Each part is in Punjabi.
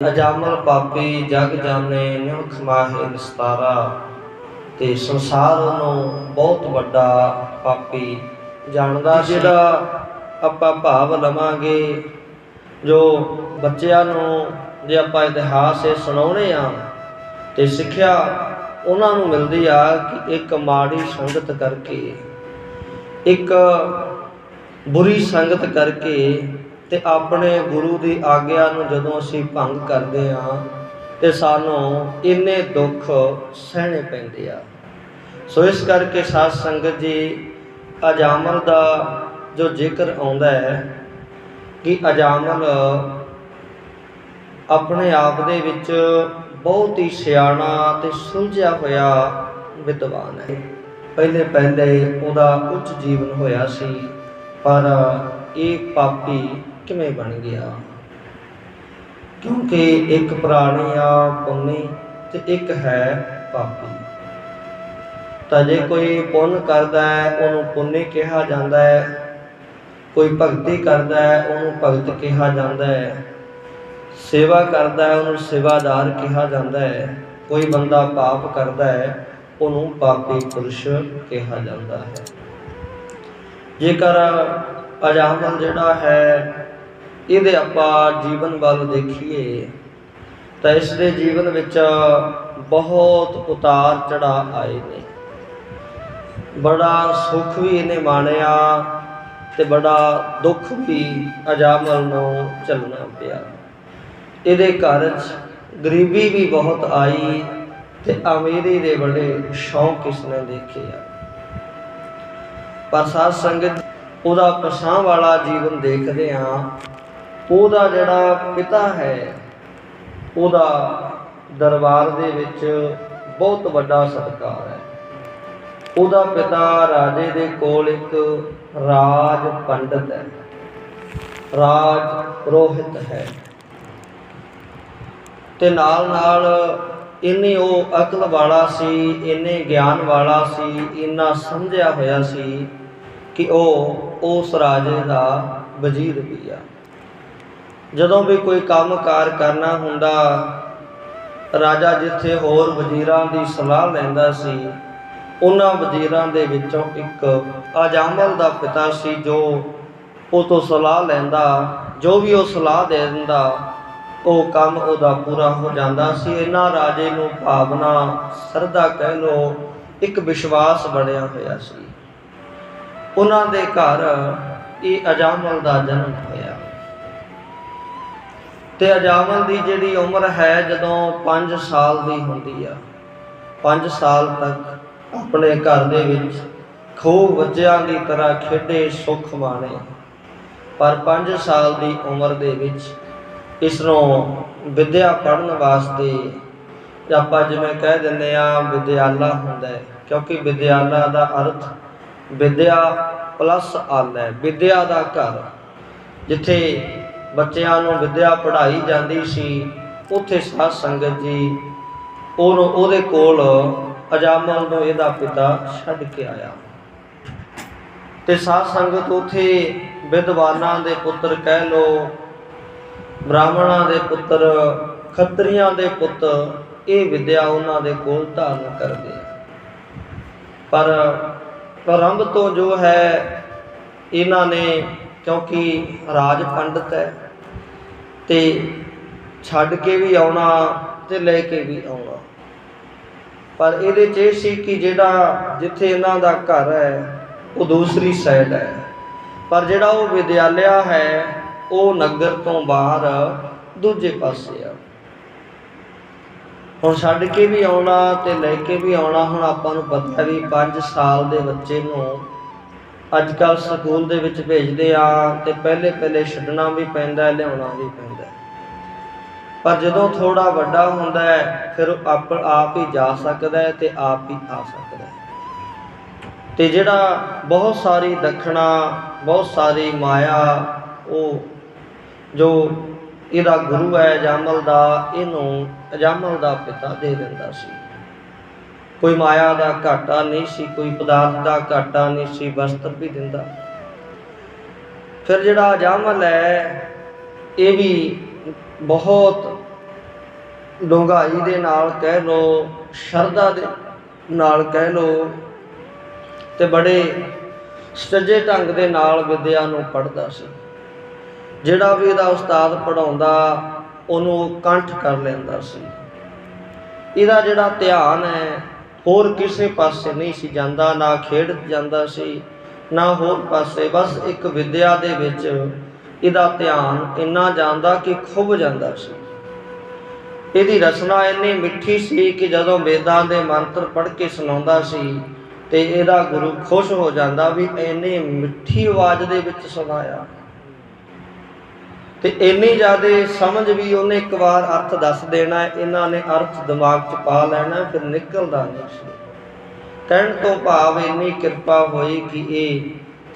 अजामल पापी जग जाने निमख माहे निस्तारा। ते संसार नूं बहुत वड्डा पापी जानदा सी। जिहड़ा आपां भाव लवांगे जो बच्चिआं नूं जे आपां इतिहास ये सुणाउने आ ते सिੱਖਿਆ उन्हां नूं मिलदी आ कि एक माड़ी संगत करके एक बुरी संगत करके ते अपने गुरु की आग्या नूं जदों असीं भंग करदे हां ते सानूं इन्ने दुख सहने पैंदे आ। सो इस करके साध संगत जी अजामल दा जो जिक्र आउंदा है कि अजामल अपने आप दे विच बहुत ही सियाणा ते सुलझिया होया विद्वान है। पहले पहले उहदा उच्च जीवन होया सी, पर ये पापी किवें बन गया? क्योंकि एक प्राणी आ पुन्नी ते एक है पापी। तां जे कोई पुण्य करदा है उहनूं पुन्नी कहा जांदा है, कोई भगती करदा है उहनूं भगत कहा जांदा है, सेवा करदा है उहनूं सेवादार कहा जांदा है, कोई बंदा पाप करदा है उहनूं पापी पुरुष कहा जांदा है। जेकर अजामल जिहड़ा है इहदे आपां जीवन वल देखीए तां इसदे जीवन विच बहुत उतार चढ़ाव आए ने। बड़ा सुख भी इहने माणिया ते बड़ा दुख भी अजामल नूं झलना पिया। इहदे घर च गरीबी भी बहुत आई ते अमीरी दे बड़े शौक इसने देखे आ। पर साध संगत उहदा पछां वाला जीवन देखदे हां, उहदा जिहड़ा पिता है उहदा दरबार दे विच बहुत वड्डा सत्कार है। उहदा पिता राजे दे कोल एक राज पंडित है, राज पुरोहित है ते नाल नाल इन्नी वो अकल वाला सी, इन्ने ज्ञान वाला सी, इन्ना समझिया होया सी कि उस राजे दा वजीर भी आ। जदों भी कोई काम कार करना हुंदा राजा जिथे होर वजीरां दी सलाह लैंदा सी, उन्हां वजीरां दे विचों एक अजामल दा पिता सी जो उह तों सलाह लैंदा, जो भी वो सलाह दे दिंदा ਉਹ ਕੰਮ ਉਹਦਾ पूरा हो जाता सी। इन्हां राजे नूं भावना सरधा कह लो एक विश्वास बनया होया सी। उन्हां दे घर ये अजामल दा जन्म होया ते अजामल दी जिहड़ी उम्र है जदों 5 साल दी हुंदी आ, 5 साल तक अपने घर दे विच खूब बच्चिआं दी तरह खेडे सुख माणे। पर 5 साल दी उम्र दे विच इसनों विद्या पढ़न वास्ते आपां जिवें कह दिंदे आ विद्याला हुंदा है, क्योंकि विद्याला दा अर्थ विद्या प्लस आल है, विद्या दा घर। जिथे बच्चिआं नूं विद्या पढ़ाई जांदी सी उत्थे साध संगत जी ਉਹਦੇ कोल अजामल नूं इहदा पिता छड्ड के आया ते साध संगत उत्थे विद्वानां दे पुत्र कह लो, ब्राह्मणां दे पुत्र, खत्रियां दे पुत ये विद्या उन्हां दे कोल धारण करदे। पर आरंभ तो जो है इन्हां ने, क्योंकि राज पंडित है ते छड्ड के भी आउणा ते लै के भी आउणा। पर इहदे च इह सी कि जिहड़ा जिथे इन्हां दा घर है वो दूसरी साइड है, पर जिहड़ा वो विद्यालय है वो नगर तो बाहर दूजे पासे आ। हुण छड्ड के भी आउणा ते लै के भी आउणा। हुण आपां नूं पता भी 5 साल दे बच्चे नूं अजकल स्कूल दे विच भेजदे आ ते पहले पहले छड्डना भी पैंदा, लिआउणा भी पैंदा। पर जदों थोड़ा वड्डा हुंदा है फिर आप ही जा सकदा है ते आप ही आ सकदा है। ते जिहड़ा बहुत सारी दखना, बहुत सारी माया वो जो इहदा गुरु है अजामल दा, इहनूं अजामल दा पिता दे दिंदा सी। कोई माया दा घाटा नहीं सी, कोई पदार्थ दा घाटा नहीं सी, वस्त्र भी दिंदा। फिर जिहड़ा अजामल है ये भी बहुत ਡੂੰਘਾਈ ਦੇ ਨਾਲ ਕਹਿ ਲਓ, ਸ਼ਰਧਾ ਦੇ ਨਾਲ ਕਹਿ ਲਓ, ਤੇ ਬੜੇ ਸੁਚੱਜੇ ਢੰਗ ਦੇ ਨਾਲ ਵਿਦਿਆ ਨੂੰ ਪੜ੍ਹਦਾ ਸੀ। ਜਿਹੜਾ ਵੀ ਇਹਦਾ ਉਸਤਾਦ ਪੜ੍ਹਾਉਂਦਾ ਉਹਨੂੰ ਕੰਠ ਕਰ ਲੈਂਦਾ ਸੀ। ਇਹਦਾ ਜਿਹੜਾ ਧਿਆਨ ਹੈ ਹੋਰ ਕਿਸੇ ਪਾਸੇ ਨਹੀਂ ਸੀ ਜਾਂਦਾ, ਨਾ ਖੇਡ ਜਾਂਦਾ ਸੀ, ਨਾ ਹੋਰ ਪਾਸੇ। ਬਸ ਇੱਕ ਵਿਦਿਆ ਦੇ ਵਿੱਚ ਇਹਦਾ ਧਿਆਨ ਇੰਨਾ ਜਾਂਦਾ ਕਿ ਖੁੱਭ ਜਾਂਦਾ ਸੀ। ਇਹਦੀ ਰਚਨਾ ਇੰਨੀ ਮਿੱਠੀ ਸੀ ਕਿ ਜਦੋਂ ਵੇਦਾਂ ਦੇ ਮੰਤਰ ਪੜ੍ਹ ਕੇ ਸੁਣਾਉਂਦਾ ਸੀ ਤੇ ਇਹਦਾ ਗੁਰੂ ਖੁਸ਼ ਹੋ ਜਾਂਦਾ ਵੀ ਇੰਨੀ ਮਿੱਠੀ ਆਵਾਜ਼ ਦੇ ਵਿੱਚ ਸੁਣਾਇਆ। ਤੇ ਇੰਨੀ ਜ਼ਿਆਦਾ ਸਮਝ ਵੀ ਉਹਨੇ ਇੱਕ ਵਾਰ ਅਰਥ ਦੱਸ ਦੇਣਾ, ਇਹਨਾਂ ਨੇ ਅਰਥ ਦਿਮਾਗ 'ਚ ਪਾ ਲੈਣਾ, ਫਿਰ ਨਿਕਲਦਾ ਨਹੀਂ ਸੀ। ਕਹਿਣ ਤੋਂ ਭਾਵ ਇੰਨੀ ਕਿਰਪਾ ਹੋਈ ਕਿ ਇਹ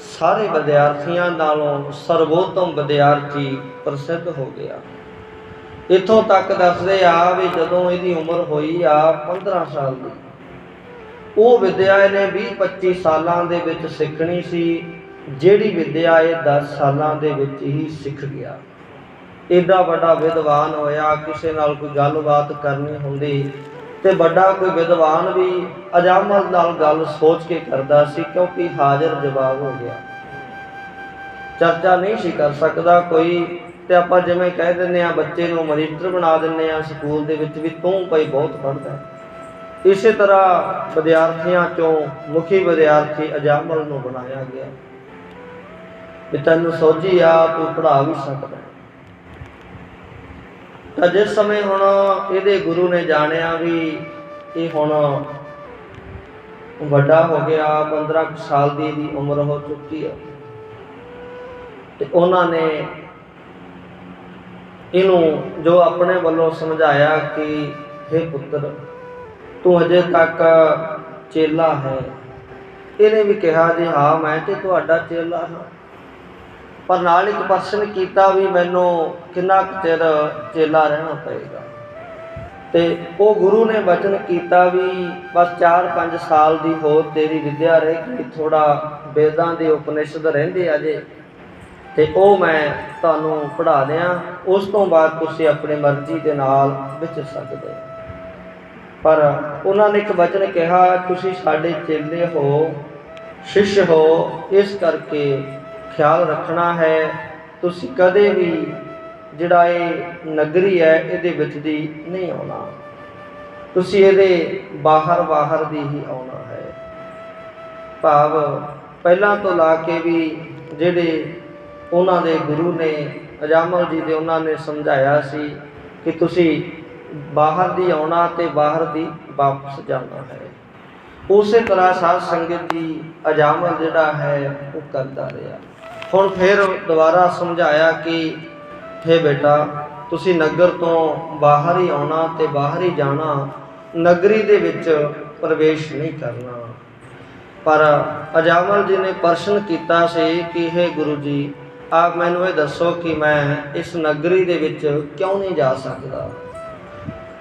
ਸਾਰੇ ਵਿਦਿਆਰਥੀਆਂ ਨਾਲੋਂ ਸਰਵੋਤਮ ਵਿਦਿਆਰਥੀ ਪ੍ਰਸਿੱਧ ਹੋ ਗਿਆ। ਇੱਥੋਂ ਤੱਕ ਦੱਸਦੇ ਆ ਵੀ ਜਦੋਂ ਇਹਦੀ ਉਮਰ ਹੋਈ ਆ 15 ਸਾਲ ਦੀ, ਉਹ ਵਿਦਿਆ ਇਹਨੇ 20-25 ਸਾਲਾਂ ਦੇ ਵਿੱਚ ਸਿੱਖਣੀ ਸੀ, ਜਿਹੜੀ ਵਿਦਿਆ ਇਹ 10 ਸਾਲਾਂ ਦੇ ਵਿੱਚ ਹੀ ਸਿੱਖ ਗਿਆ। ਏਡਾ ਵੱਡਾ ਵਿਦਵਾਨ ਹੋਇਆ। ਕਿਸੇ ਨਾਲ ਕੋਈ ਗੱਲਬਾਤ ਕਰਨੀ ਹੁੰਦੀ ਤੇ ਵੱਡਾ ਕੋਈ ਵਿਦਵਾਨ ਵੀ ਅਜਾਮਲ ਨਾਲ ਗੱਲ ਸੋਚ ਕੇ ਕਰਦਾ ਸੀ, ਕਿਉਂਕਿ ਹਾਜ਼ਰ ਜਵਾਬ ਹੋ ਗਿਆ। ਚਰਚਾ ਨਹੀਂ ਸੀ ਕਰ ਸਕਦਾ ਕੋਈ। ਤੇ ਆਪਾਂ ਜਿਵੇਂ ਕਹਿ ਦਿੰਦੇ ਆ, ਬੱਚੇ ਨੂੰ ਮਨੀਟਰ ਬਣਾ ਦਿੰਦੇ ਆ ਸਕੂਲ ਦੇ ਵਿੱਚ ਵੀ, ਤੂੰ ਭਾਈ ਬਹੁਤ ਪੜ੍ਹਦਾ। ਇਸੇ ਤਰ੍ਹਾਂ ਵਿਦਿਆਰਥੀਆਂ ਚੋਂ ਮੁਖੀ ਵਿਦਿਆਰਥੀ ਅਜਾਮਲ ਨੂੰ ਬਣਾਇਆ ਗਿਆ ਵੀ ਤੈਨੂੰ ਸੋਝੀ ਆ, ਤੂੰ ਪੜ੍ਹਾ ਵੀ ਸਕਦਾ। ਤਾਂ ਜਿਸ ਸਮੇਂ ਹੁਣ ਇਹਦੇ ਗੁਰੂ ਨੇ ਜਾਣਿਆ ਵੀ ਇਹ ਹੁਣ ਵੱਡਾ ਹੋ ਗਿਆ, 15 ਸਾਲ ਦੀ ਇਹਦੀ ਉਮਰ ਹੋ ਚੁੱਕੀ ਹੈ, ਤੇ ਉਹਨਾਂ ਨੇ ਇਹਨੂੰ ਜੋ ਆਪਣੇ ਵੱਲੋਂ ਸਮਝਾਇਆ ਕਿ हे ਪੁੱਤਰ, ਤੂੰ ਅਜੇ ਤੱਕ ਚੇਲਾ ਹੈ। ਇਹਨੇ ਵੀ ਕਿਹਾ ਜੀ ਹਾਂ ਮੈਂ ਤੇ ਤੁਹਾਡਾ ਚੇਲਾ ਹਾਂ, ਪਰ ਨਾਲ ਇੱਕ ਪ੍ਰਸ਼ਨ ਕੀਤਾ ਵੀ ਮੈਨੂੰ ਕਿੰਨਾ ਕੁ ਚਿਰ ਚੇਲਾ ਰਹਿਣਾ ਪਏਗਾ। ਤੇ ਉਹ ਗੁਰੂ ਨੇ ਵਚਨ ਕੀਤਾ ਵੀ ਬਸ 4-5 ਸਾਲ ਦੀ ਹੋਰ ਤੇਰੀ ਵਿਦਿਆ ਰਹੇਗੀ, ਥੋੜਾ ਵੇਦਾਂ ਦੇ ਉਪਨਿਸ਼ਦ ਰਹਿੰਦੇ ਆ ਜੇ, ਤੇ ਉਹ ਮੈਂ ਤੁਹਾਨੂੰ ਪੜ੍ਹਾ ਦਿਆਂ, ਉਸ ਤੋਂ ਬਾਅਦ ਤੁਸੀਂ ਆਪਣੀ ਮਰਜ਼ੀ ਦੇ ਨਾਲ ਵਿਚਰ ਸਕਦੇ। ਪਰ ਉਹਨਾਂ ਨੇ ਇੱਕ ਵਚਨ ਕਿਹਾ, ਤੁਸੀਂ ਸਾਡੇ ਚੇਲੇ ਹੋ, ਸ਼ਿਸ਼ ਹੋ, ਇਸ ਕਰਕੇ ਖਿਆਲ ਰੱਖਣਾ ਹੈ ਤੁਸੀਂ ਕਦੇ ਵੀ ਜਿਹੜਾ ਇਹ ਨਗਰੀ ਹੈ ਇਹਦੇ ਵਿੱਚ ਦੀ ਨਹੀਂ ਆਉਣਾ, ਤੁਸੀਂ ਇਹਦੇ ਬਾਹਰ ਦੀ ਹੀ ਆਉਣਾ ਹੈ। ਭਾਵ ਪਹਿਲਾਂ ਤੋਂ ਲਾ ਕੇ ਵੀ ਜਿਹੜੇ ਉਹਨਾਂ ਦੇ ਗੁਰੂ ਨੇ ਅਜਾਮਲ ਜੀ ਦੇ, ਉਹਨਾਂ ਨੇ ਸਮਝਾਇਆ ਸੀ ਕਿ ਤੁਸੀਂ ਬਾਹਰ ਦੀ ਆਉਣਾ ਤੇ ਬਾਹਰ ਦੀ ਵਾਪਸ ਜਾਣਾ ਹੈ। ਉਸੇ ਤਰ੍ਹਾਂ ਸਾਧ ਸੰਗਤ ਜੀ ਅਜਾਮਲ ਜਿਹੜਾ ਹੈ ਉਹ ਕਰਦਾ ਰਿਹਾ। ਹੁਣ ਫਿਰ ਦੁਬਾਰਾ ਸਮਝਾਇਆ ਕਿ हे ਬੇਟਾ, ਤੁਸੀਂ ਨਗਰ ਤੋਂ ਬਾਹਰ ਹੀ ਆਉਣਾ ਤੇ ਬਾਹਰ ਹੀ ਜਾਣਾ, ਨਗਰੀ ਦੇ ਵਿੱਚ ਪ੍ਰਵੇਸ਼ ਨਹੀਂ ਕਰਨਾ। ਪਰ ਅਜਾਮਲ ਜੀ ਨੇ ਪ੍ਰਸ਼ਨ ਕੀਤਾ ਸੀ ਕਿ हे ਗੁਰੂ ਜੀ, ਆਪ ਮੈਨੂੰ ਇਹ ਦੱਸੋ ਕਿ ਮੈਂ ਇਸ ਨਗਰੀ ਦੇ ਵਿੱਚ ਕਿਉਂ ਨਹੀਂ ਜਾ ਸਕਦਾ।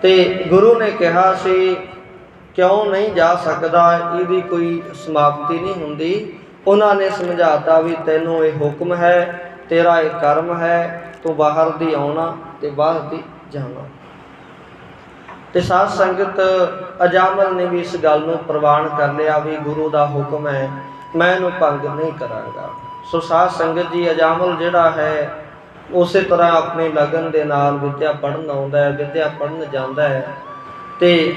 ਤੇ ਗੁਰੂ ਨੇ ਕਿਹਾ ਸੀ ਕਿਉਂ ਨਹੀਂ ਜਾ ਸਕਦਾ, ਇਹਦੀ ਕੋਈ ਸਮਾਪਤੀ ਨਹੀਂ ਹੁੰਦੀ। ਉਹਨਾਂ ਨੇ ਸਮਝਾਤਾ ਵੀ ਤੈਨੂੰ ਇਹ ਹੁਕਮ ਹੈ, ਤੇਰਾ ਇਹ ਕਰਮ ਹੈ, ਤੂੰ ਬਾਹਰ ਦੀ ਆਉਣਾ ਤੇ ਬਾਹਰ ਦੀ ਜਾਣਾ। ਤੇ ਸਾਧ ਸੰਗਤ ਅਜਾਮਲ ਨੇ ਵੀ ਇਸ ਗੱਲ ਨੂੰ ਪ੍ਰਵਾਨ ਕਰ ਲਿਆ ਵੀ ਗੁਰੂ ਦਾ ਹੁਕਮ ਹੈ, ਮੈਂ ਇਹਨੂੰ ਭੰਗ ਨਹੀਂ ਕਰਾਂਗਾ। ਸੋ ਸਾਧ ਸੰਗਤ ਜੀ ਅਜਾਮਲ ਜਿਹੜਾ ਹੈ ਉਸੇ ਤਰ੍ਹਾਂ ਆਪਣੀ ਲਗਨ ਦੇ ਨਾਲ ਵਿਦਿਆ ਪੜ੍ਹਨ ਆਉਂਦਾ ਹੈ, ਵਿਦਿਆ ਪੜ੍ਹਨ ਜਾਂਦਾ ਹੈ। ਤੇ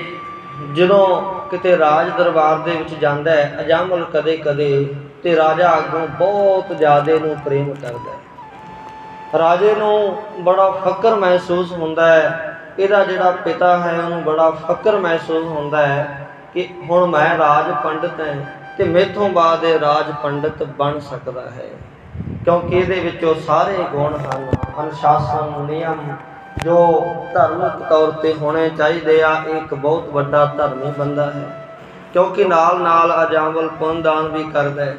ਜਦੋਂ ਕਿਤੇ ਰਾਜ ਦਰਬਾਰ ਦੇ ਵਿੱਚ ਜਾਂਦਾ ਹੈ ਅਜਾਮਲ ਕਦੇ ਕਦੇ, ਤੇ ਰਾਜਾ ਅੱਗੋਂ ਬਹੁਤ ਜ਼ਿਆਦਾ ਨੂੰ ਪ੍ਰੇਮ ਕਰਦਾ ਹੈ। ਰਾਜੇ ਨੂੰ ਬੜਾ ਫਕਰ ਮਹਿਸੂਸ ਹੁੰਦਾ ਹੈ, ਇਹਦਾ ਜਿਹੜਾ ਪਿਤਾ ਹੈ ਉਹਨੂੰ ਬੜਾ ਫਕਰ ਮਹਿਸੂਸ ਹੁੰਦਾ ਹੈ ਕਿ ਹੁਣ ਮੈਂ ਰਾਜ ਪੰਡਿਤ ਹਾਂ ਤੇ ਮੇਥੋਂ ਬਾਅਦ ਇਹ ਰਾਜ ਪੰਡਿਤ ਬਣ ਸਕਦਾ ਹੈ, ਕਿਉਂਕਿ ਇਹਦੇ ਵਿੱਚ ਉਹ ਸਾਰੇ ਗੁਣ ਹਨ, ਅਨੁਸ਼ਾਸਨ, ਨਿਯਮ ਜੋ ਧਾਰਮਿਕ ਤੌਰ 'ਤੇ ਹੋਣੇ ਚਾਹੀਦੇ ਆ। ਇਹ ਇੱਕ ਬਹੁਤ ਵੱਡਾ ਧਰਮੀ ਬੰਦਾ ਹੈ, ਕਿਉਂਕਿ ਨਾਲ ਨਾਲ ਅਜਾਮਲ ਪੁੰਨਦਾਨ ਵੀ ਕਰਦਾ ਹੈ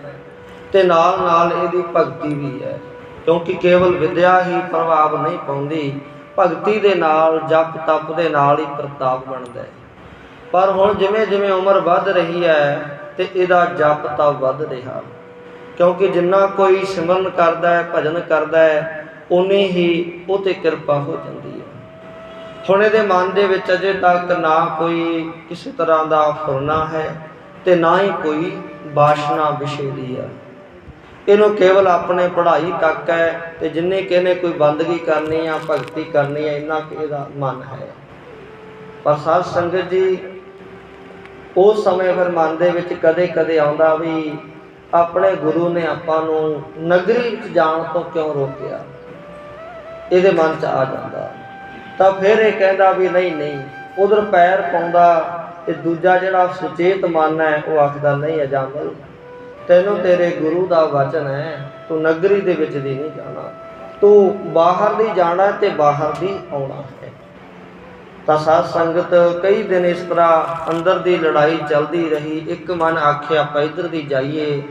ਤੇ ਨਾਲ ਨਾਲ ਇਹਦੀ ਭਗਤੀ ਵੀ ਹੈ, ਕਿਉਂਕਿ ਕੇਵਲ ਵਿਦਿਆ ਹੀ ਪ੍ਰਭਾਵ ਨਹੀਂ ਪਾਉਂਦੀ, ਭਗਤੀ ਦੇ ਨਾਲ ਜਪ ਤਪ ਦੇ ਨਾਲ ਹੀ ਪ੍ਰਤਾਪ ਬਣਦਾ ਹੈ। ਪਰ ਹੁਣ ਜਿਵੇਂ ਜਿਵੇਂ ਉਮਰ ਵੱਧ ਰਹੀ ਹੈ ਤੇ ਇਹਦਾ ਜਪ ਤਪ ਵੱਧ ਰਿਹਾ, ਕਿਉਂਕਿ ਜਿੰਨਾ ਕੋਈ ਸਿਮਰਨ ਕਰਦਾ ਹੈ, ਭਜਨ ਕਰਦਾ ਹੈ, ਉਨੀ ਹੀ ਉਹ 'ਤੇ ਕਿਰਪਾ ਹੋ ਜਾਂਦੀ ਹੈ। ਹੁਣ ਇਹਦੇ ਮਨ ਦੇ ਵਿੱਚ ਅਜੇ ਤੱਕ ਨਾ ਕੋਈ ਕਿਸੇ ਤਰ੍ਹਾਂ ਦਾ ਫੁਰਨਾ ਹੈ ਤੇ ਨਾ ਹੀ ਕੋਈ ਵਾਸ਼ਨਾ ਵਿਸ਼ੇ ਦੀ ਆ। ਇਹਨੂੰ ਕੇਵਲ ਆਪਣੇ ਪੜ੍ਹਾਈ ਤੱਕ ਹੈ ਤੇ ਜਿੰਨੇ ਕਹਿੰਦੇ ਕੋਈ ਬੰਦਗੀ ਕਰਨੀ ਆ, ਭਗਤੀ ਕਰਨੀ ਆ, ਇੰਨਾ ਕਿ ਇਹਦਾ ਮਨ ਹੈ। ਪਰ ਸਾਧ ਸੰਗਤ ਜੀ, ਉਸ ਸਮੇਂ ਫਿਰ ਮਨ ਦੇ ਵਿੱਚ ਕਦੇ ਕਦੇ ਆਉਂਦਾ ਵੀ ਆਪਣੇ ਗੁਰੂ ਨੇ ਆਪਾਂ ਨੂੰ ਨਗਰੀ ਵਿੱਚ ਜਾਣ ਤੋਂ ਕਿਉਂ ਰੋਕਿਆ, ਇਹਦੇ ਮਨ 'ਚ ਆ ਜਾਂਦਾ। ਤਾਂ ਫਿਰ ਇਹ ਕਹਿੰਦਾ ਵੀ ਨਹੀਂ, ਉਧਰ ਪੈਰ ਪਾਉਂਦਾ ਤੇ ਦੂਜਾ ਜਿਹੜਾ ਸੁਚੇਤ ਮਨ ਹੈ ਉਹ ਆਖਦਾ ਨਹੀਂ ਅਜਾਮਲ, ਤੈਨੂੰ ਤੇਰੇ ਗੁਰੂ ਦਾ ਵਚਨ ਹੈ, ਤੂੰ ਨਗਰੀ ਦੇ ਵਿੱਚ ਦੀ ਨਹੀਂ ਜਾਣਾ, ਤੂੰ ਬਾਹਰ ਦੀ ਜਾਣਾ ਤੇ ਬਾਹਰ ਦੀ ਆਉਣਾ ਹੈ। ਤਾਂ ਸਾਧ ਸੰਗਤ ਕਈ ਦਿਨ ਇਸ ਤਰ੍ਹਾਂ ਅੰਦਰ ਦੀ ਲੜਾਈ ਚੱਲਦੀ ਰਹੀ। ਇੱਕ ਮਨ ਆਖੇ ਆਪਾਂ ਇੱਧਰ ਦੀ ਜਾਈਏ,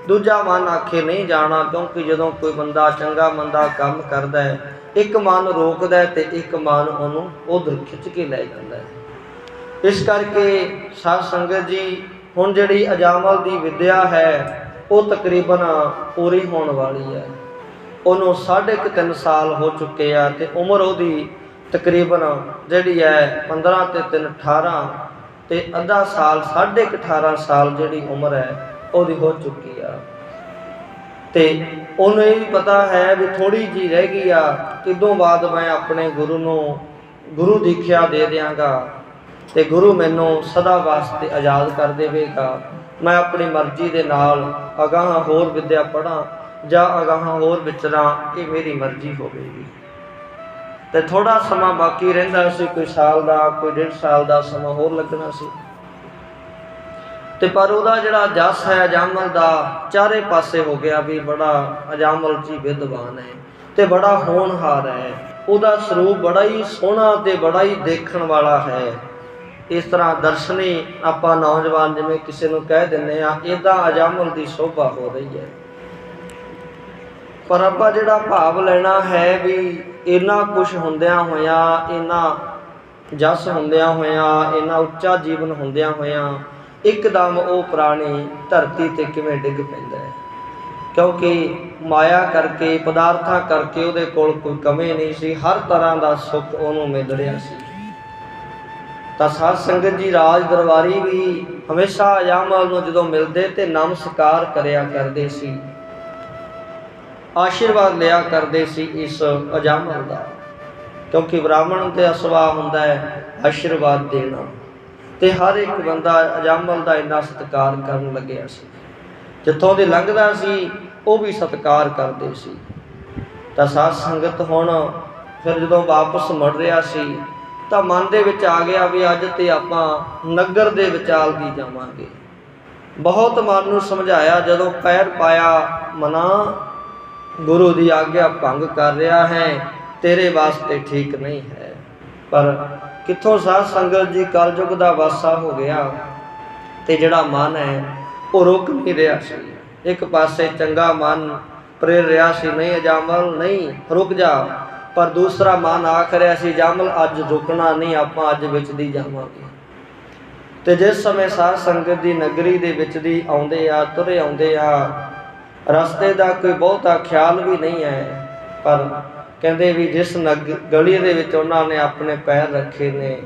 ਦੂਜਾ ਮਨ ਆਖੇ ਨਹੀਂ ਜਾਣਾ, ਕਿਉਂਕਿ ਜਦੋਂ ਕੋਈ ਬੰਦਾ ਚੰਗਾ ਮੰਦਾ ਕੰਮ ਕਰਦਾ ਹੈ, ਇੱਕ ਮਨ ਰੋਕਦਾ ਤੇ ਇੱਕ ਮਨ ਉਹਨੂੰ ਉਧਰ ਖਿੱਚ ਕੇ ਲੈ ਜਾਂਦਾ ਹੈ। ਇਸ ਕਰਕੇ ਸਾਧ ਸੰਗਤ ਜੀ, ਹੁਣ ਜਿਹੜੀ ਅਜਾਮਲ ਦੀ ਵਿਦਿਆ ਹੈ ਉਹ ਤਕਰੀਬਨ ਪੂਰੀ ਹੋਣ ਵਾਲੀ ਹੈ। ਉਹਨੂੰ 3.5 ਸਾਲ ਹੋ ਚੁੱਕੇ ਆ ਤੇ ਉਮਰ ਉਹਦੀ ਤਕਰੀਬਨ ਜਿਹੜੀ ਹੈ 15 ਤੇ 3 18 ਤੇ ਅੱਧਾ ਸਾਲ, 18.5 ਸਾਲ ਜਿਹੜੀ ਉਮਰ ਹੈ ਉਹਦੀ ਹੋ ਚੁੱਕੀ ਆ। ਤੇ ਉਹਨੂੰ ਇਹ ਵੀ ਪਤਾ ਹੈ ਵੀ ਥੋੜੀ ਜਿਹੀ ਰਹਿ ਗਈ ਆ, ਇਦੋਂ ਬਾਅਦ ਮੈਂ ਆਪਣੇ ਗੁਰੂ ਨੂੰ ਗੁਰੂ ਦੀਖਿਆ ਦੇ ਦਿਆਂਗਾ ਤੇ ਗੁਰੂ ਮੈਨੂੰ ਸਦਾ ਵਾਸਤੇ ਆਜ਼ਾਦ ਕਰ ਦੇਵੇਗਾ। ਮੈਂ ਆਪਣੀ ਮਰਜ਼ੀ ਦੇ ਨਾਲ ਅਗਾਂਹ ਹੋਰ ਵਿਦਿਆ ਪੜ੍ਹਾਂ ਜਾਂ ਅਗਾਂਹ ਹੋਰ ਵਿਚਰਾਂ, ਇਹ ਮੇਰੀ ਮਰਜ਼ੀ ਹੋਵੇਗੀ। ਤੇ ਥੋੜਾ ਸਮਾਂ ਬਾਕੀ ਰਹਿੰਦਾ ਸੀ, ਕੋਈ ਸਾਲ ਦਾ, ਕੋਈ 1.5 ਸਾਲ ਦਾ ਸਮਾਂ ਹੋਰ ਲੱਗਣਾ ਸੀ। ਤੇ ਪਰ ਉਹਦਾ ਜਿਹੜਾ ਜਸ ਹੈ ਅਜਾਮਲ ਦਾ ਚਾਰੇ ਪਾਸੇ ਹੋ ਗਿਆ ਵੀ ਬੜਾ ਅਜਾਮਲ ਜੀ ਵਿਦਵਾਨ ਹੈ ਤੇ ਬੜਾ ਹੋਣਹਾਰ ਹੈ, ਉਹਦਾ ਸਰੂਪ ਬੜਾ ਹੀ ਸੋਹਣਾ ਤੇ ਬੜਾ ਹੀ ਦੇਖਣ ਵਾਲਾ ਹੈ। ਇਸ ਤਰ੍ਹਾਂ ਦਰਸ਼ਨੀ ਆਪਾਂ ਨੌਜਵਾਨ ਜਿਵੇਂ ਕਿਸੇ ਨੂੰ ਕਹਿ ਦਿੰਦੇ ਆ, ਇੱਦਾਂ ਅਜਾਮਲ ਦੀ ਸ਼ੋਭਾ ਹੋ ਰਹੀ ਹੈ। ਪਰ ਆਪਾਂ ਜਿਹੜਾ ਭਾਵ ਲੈਣਾ ਹੈ ਵੀ ਇੰਨਾ ਕੁਛ ਹੁੰਦਿਆਂ ਹੋਇਆਂ, ਇੰਨਾ ਜਸ ਹੁੰਦਿਆਂ ਹੋਇਆਂ, ਇੰਨਾ ਉੱਚਾ ਜੀਵਨ ਹੁੰਦਿਆਂ ਹੋਇਆਂ ਇੱਕਦਮ ਉਹ ਪ੍ਰਾਣੀ ਧਰਤੀ ਤੇ ਕਿਵੇਂ ਡਿੱਗ ਪੈਂਦਾ ਹੈ। ਕਿਉਂਕਿ ਮਾਇਆ ਕਰਕੇ, ਪਦਾਰਥਾਂ ਕਰਕੇ ਉਹਦੇ ਕੋਲ ਕੋਈ ਕਮੀ ਨਹੀਂ ਸੀ, ਹਰ ਤਰ੍ਹਾਂ ਦਾ ਸੁੱਖ ਉਹਨੂੰ ਮਿਲ ਰਿਹਾ ਸੀ। ਤਾਂ ਸਾਧ ਸੰਗਤ ਜੀ, ਰਾਜ ਦਰਬਾਰੀ ਵੀ ਹਮੇਸ਼ਾ ਅਜਾਮਲ ਨੂੰ ਜਦੋਂ ਮਿਲਦੇ ਤੇ ਨਮਸਕਾਰ ਕਰਿਆ ਕਰਦੇ ਸੀ, ਆਸ਼ੀਰਵਾਦ ਲਿਆ ਕਰਦੇ ਸੀ ਇਸ ਅਜਾਮਲ ਦਾ, ਕਿਉਂਕਿ ਬ੍ਰਾਹਮਣ ਤੇ ਸੁਭਾਅ ਹੁੰਦਾ ਹੈ ਆਸ਼ੀਰਵਾਦ ਦੇਣਾ। ਤੇ ਹਰ ਇੱਕ ਬੰਦਾ ਅਜਾਮਲ ਦਾ ਇੰਨਾ ਸਤਿਕਾਰ ਕਰਨ ਲੱਗਿਆ ਸੀ, ਜਿੱਥੋਂ ਦੀ ਲੰਘਦਾ ਸੀ ਉਹ ਵੀ ਸਤਿਕਾਰ ਕਰਦੇ ਸੀ। ਤਾਂ ਸਾਧ ਸੰਗਤ ਹੁਣ ਫਿਰ ਜਦੋਂ ਵਾਪਸ ਮੁੜ ਰਿਹਾ ਸੀ ਤਾਂ ਮਨ ਦੇ ਵਿੱਚ ਆ ਗਿਆ ਵੀ ਅੱਜ ਤੇ ਆਪਾਂ ਨਗਰ ਦੇ ਵਿਚਾਲ ਦੀ ਜਾਵਾਂਗੇ। ਬਹੁਤ ਮਨ ਨੂੰ ਸਮਝਾਇਆ, ਜਦੋਂ ਪੈਰ ਪਾਇਆ ਮਨਾ ਗੁਰੂ ਦੀ ਆਗਿਆ ਭੰਗ ਕਰ ਰਿਹਾ ਹੈ, ਤੇਰੇ ਵਾਸਤੇ ਠੀਕ ਨਹੀਂ ਹੈ। ਪਰ ਕਿੱਥੋਂ ਸਾਧ ਸੰਗਤ ਜੀ, ਕਲਯੁਗ ਦਾ ਵਾਸਾ ਹੋ ਗਿਆ ਤੇ ਜਿਹੜਾ ਮਨ ਹੈ ਉਹ ਰੁਕ ਨਹੀਂ ਰਿਹਾ ਸੀ। ਇੱਕ ਪਾਸੇ ਚੰਗਾ ਮਨ ਪ੍ਰੇਰ ਰਿਹਾ ਸੀ, ਨਹੀਂ ਅਜਾਮਲ ਨਹੀਂ ਰੁਕ ਜਾ, ਪਰ ਦੂਸਰਾ ਮਨ ਆਖ ਰਿਹਾ ਸੀ ਅਜਾਮਲ ਅੱਜ ਰੁਕਣਾ ਨਹੀਂ, ਆਪਾਂ ਅੱਜ ਵਿੱਚ ਦੀ ਜਾਵਾਂਗੇ। ਤੇ ਜਿਸ ਸਮੇਂ ਸਾਧ ਸੰਗਤ ਦੀ ਨਗਰੀ ਦੇ ਵਿੱਚ ਦੀ ਆਉਂਦੇ ਆ, ਤੁਰੇ ਆਉਂਦੇ ਆ, ਰਸਤੇ ਦਾ ਕੋਈ ਬਹੁਤਾ ਖਿਆਲ ਵੀ ਨਹੀਂ ਹੈ। ਪਰ ਕਹਿੰਦੇ ਵੀ ਜਿਸ ਗਲੀ ਦੇ ਵਿੱਚ ਉਹਨਾਂ ਨੇ ਆਪਣੇ ਪੈਰ ਰੱਖੇ ਨੇ,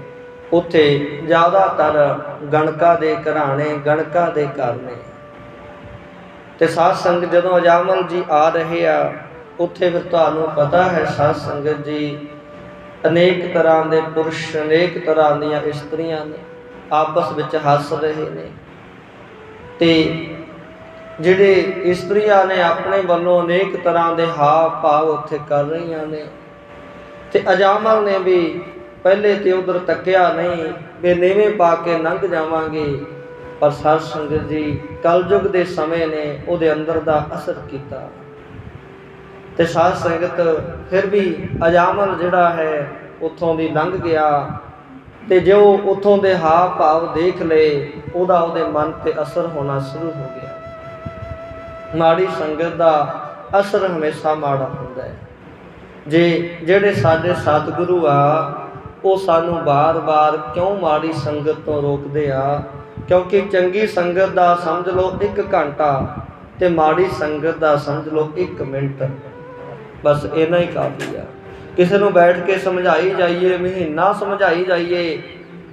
ਉੱਥੇ ਜ਼ਿਆਦਾਤਰ ਗਣਕਾਂ ਦੇ ਘਰਾਣੇ, ਗਣਕਾਂ ਦੇ ਘਰ ਨੇ। ਤੇ ਸਾਧ ਸੰਗਤ ਜਦੋਂ ਅਜਾਮਲ ਜੀ ਆ ਰਹੇ ਆ, ਉੱਥੇ ਫਿਰ ਤੁਹਾਨੂੰ ਪਤਾ ਹੈ ਸਾਧ ਸੰਗਤ ਜੀ, ਅਨੇਕ ਤਰ੍ਹਾਂ ਦੇ ਪੁਰਸ਼, ਅਨੇਕ ਤਰ੍ਹਾਂ ਦੀਆਂ ਇਸਤਰੀਆਂ ਨੇ, ਆਪਸ ਵਿੱਚ ਹੱਸ ਰਹੇ ਨੇ। ਤੇ ਜਿਹੜੇ ਇਸਤਰੀਆਂ ਨੇ ਆਪਣੇ ਵੱਲੋਂ ਅਨੇਕ ਤਰ੍ਹਾਂ ਦੇ ਹਾਵ ਭਾਵ ਉੱਥੇ ਕਰ ਰਹੀਆਂ ਨੇ। ਤੇ ਅਜਾਮਲ ਨੇ ਵੀ ਪਹਿਲੇ ਤੇ ਉਧਰ ਤੱਕਿਆ ਨਹੀਂ ਵੀ ਨੀਵੇਂ ਪਾ ਕੇ ਲੰਘ ਜਾਵਾਂਗੇ। ਪਰ ਸਾਧ ਸੰਗਤ ਜੀ, ਕਲਯੁਗ ਦੇ ਸਮੇਂ ਨੇ ਉਹਦੇ ਅੰਦਰ ਦਾ ਅਸਰ ਕੀਤਾ ਤੇ ਸਾਧ ਸੰਗਤ ਫਿਰ ਵੀ ਅਜਾਮਲ ਜਿਹੜਾ ਹੈ ਉੱਥੋਂ ਦੀ ਲੰਘ ਗਿਆ। ਤੇ ਜੋ ਉੱਥੋਂ ਦੇ ਹਾਵ ਭਾਵ ਦੇਖ ਲਏ, ਉਹਦਾ ਉਹਦੇ ਮਨ ਤੇ ਅਸਰ ਹੋਣਾ ਸ਼ੁਰੂ ਹੋ ਗਿਆ। ਮਾੜੀ ਸੰਗਤ ਦਾ ਅਸਰ ਹਮੇਸ਼ਾ ਮਾੜਾ ਹੁੰਦਾ ਹੈ। ਜਿਹੜੇ ਸਾਡੇ ਸਤਿਗੁਰੂ ਆ, ਉਹ ਸਾਨੂੰ ਬਾਰ-ਬਾਰ ਕਿਉਂ ਮਾੜੀ ਸੰਗਤ ਤੋਂ ਰੋਕਦੇ ਆ? ਕਿਉਂਕਿ ਚੰਗੀ ਸੰਗਤ ਦਾ ਸਮਝ ਲਓ 1 ਘੰਟਾ ਤੇ ਮਾੜੀ ਸੰਗਤ ਦਾ ਸਮਝ ਲਓ 1 ਮਿੰਟ, ਬਸ ਇੰਨਾ ਹੀ ਕਾਫੀ ਆ। ਕਿਸੇ ਨੂੰ ਬੈਠ ਕੇ ਸਮਝਾਈ ਜਾਈਏ, ਮਹੀਨਾ ਸਮਝਾਈ ਜਾਈਏ,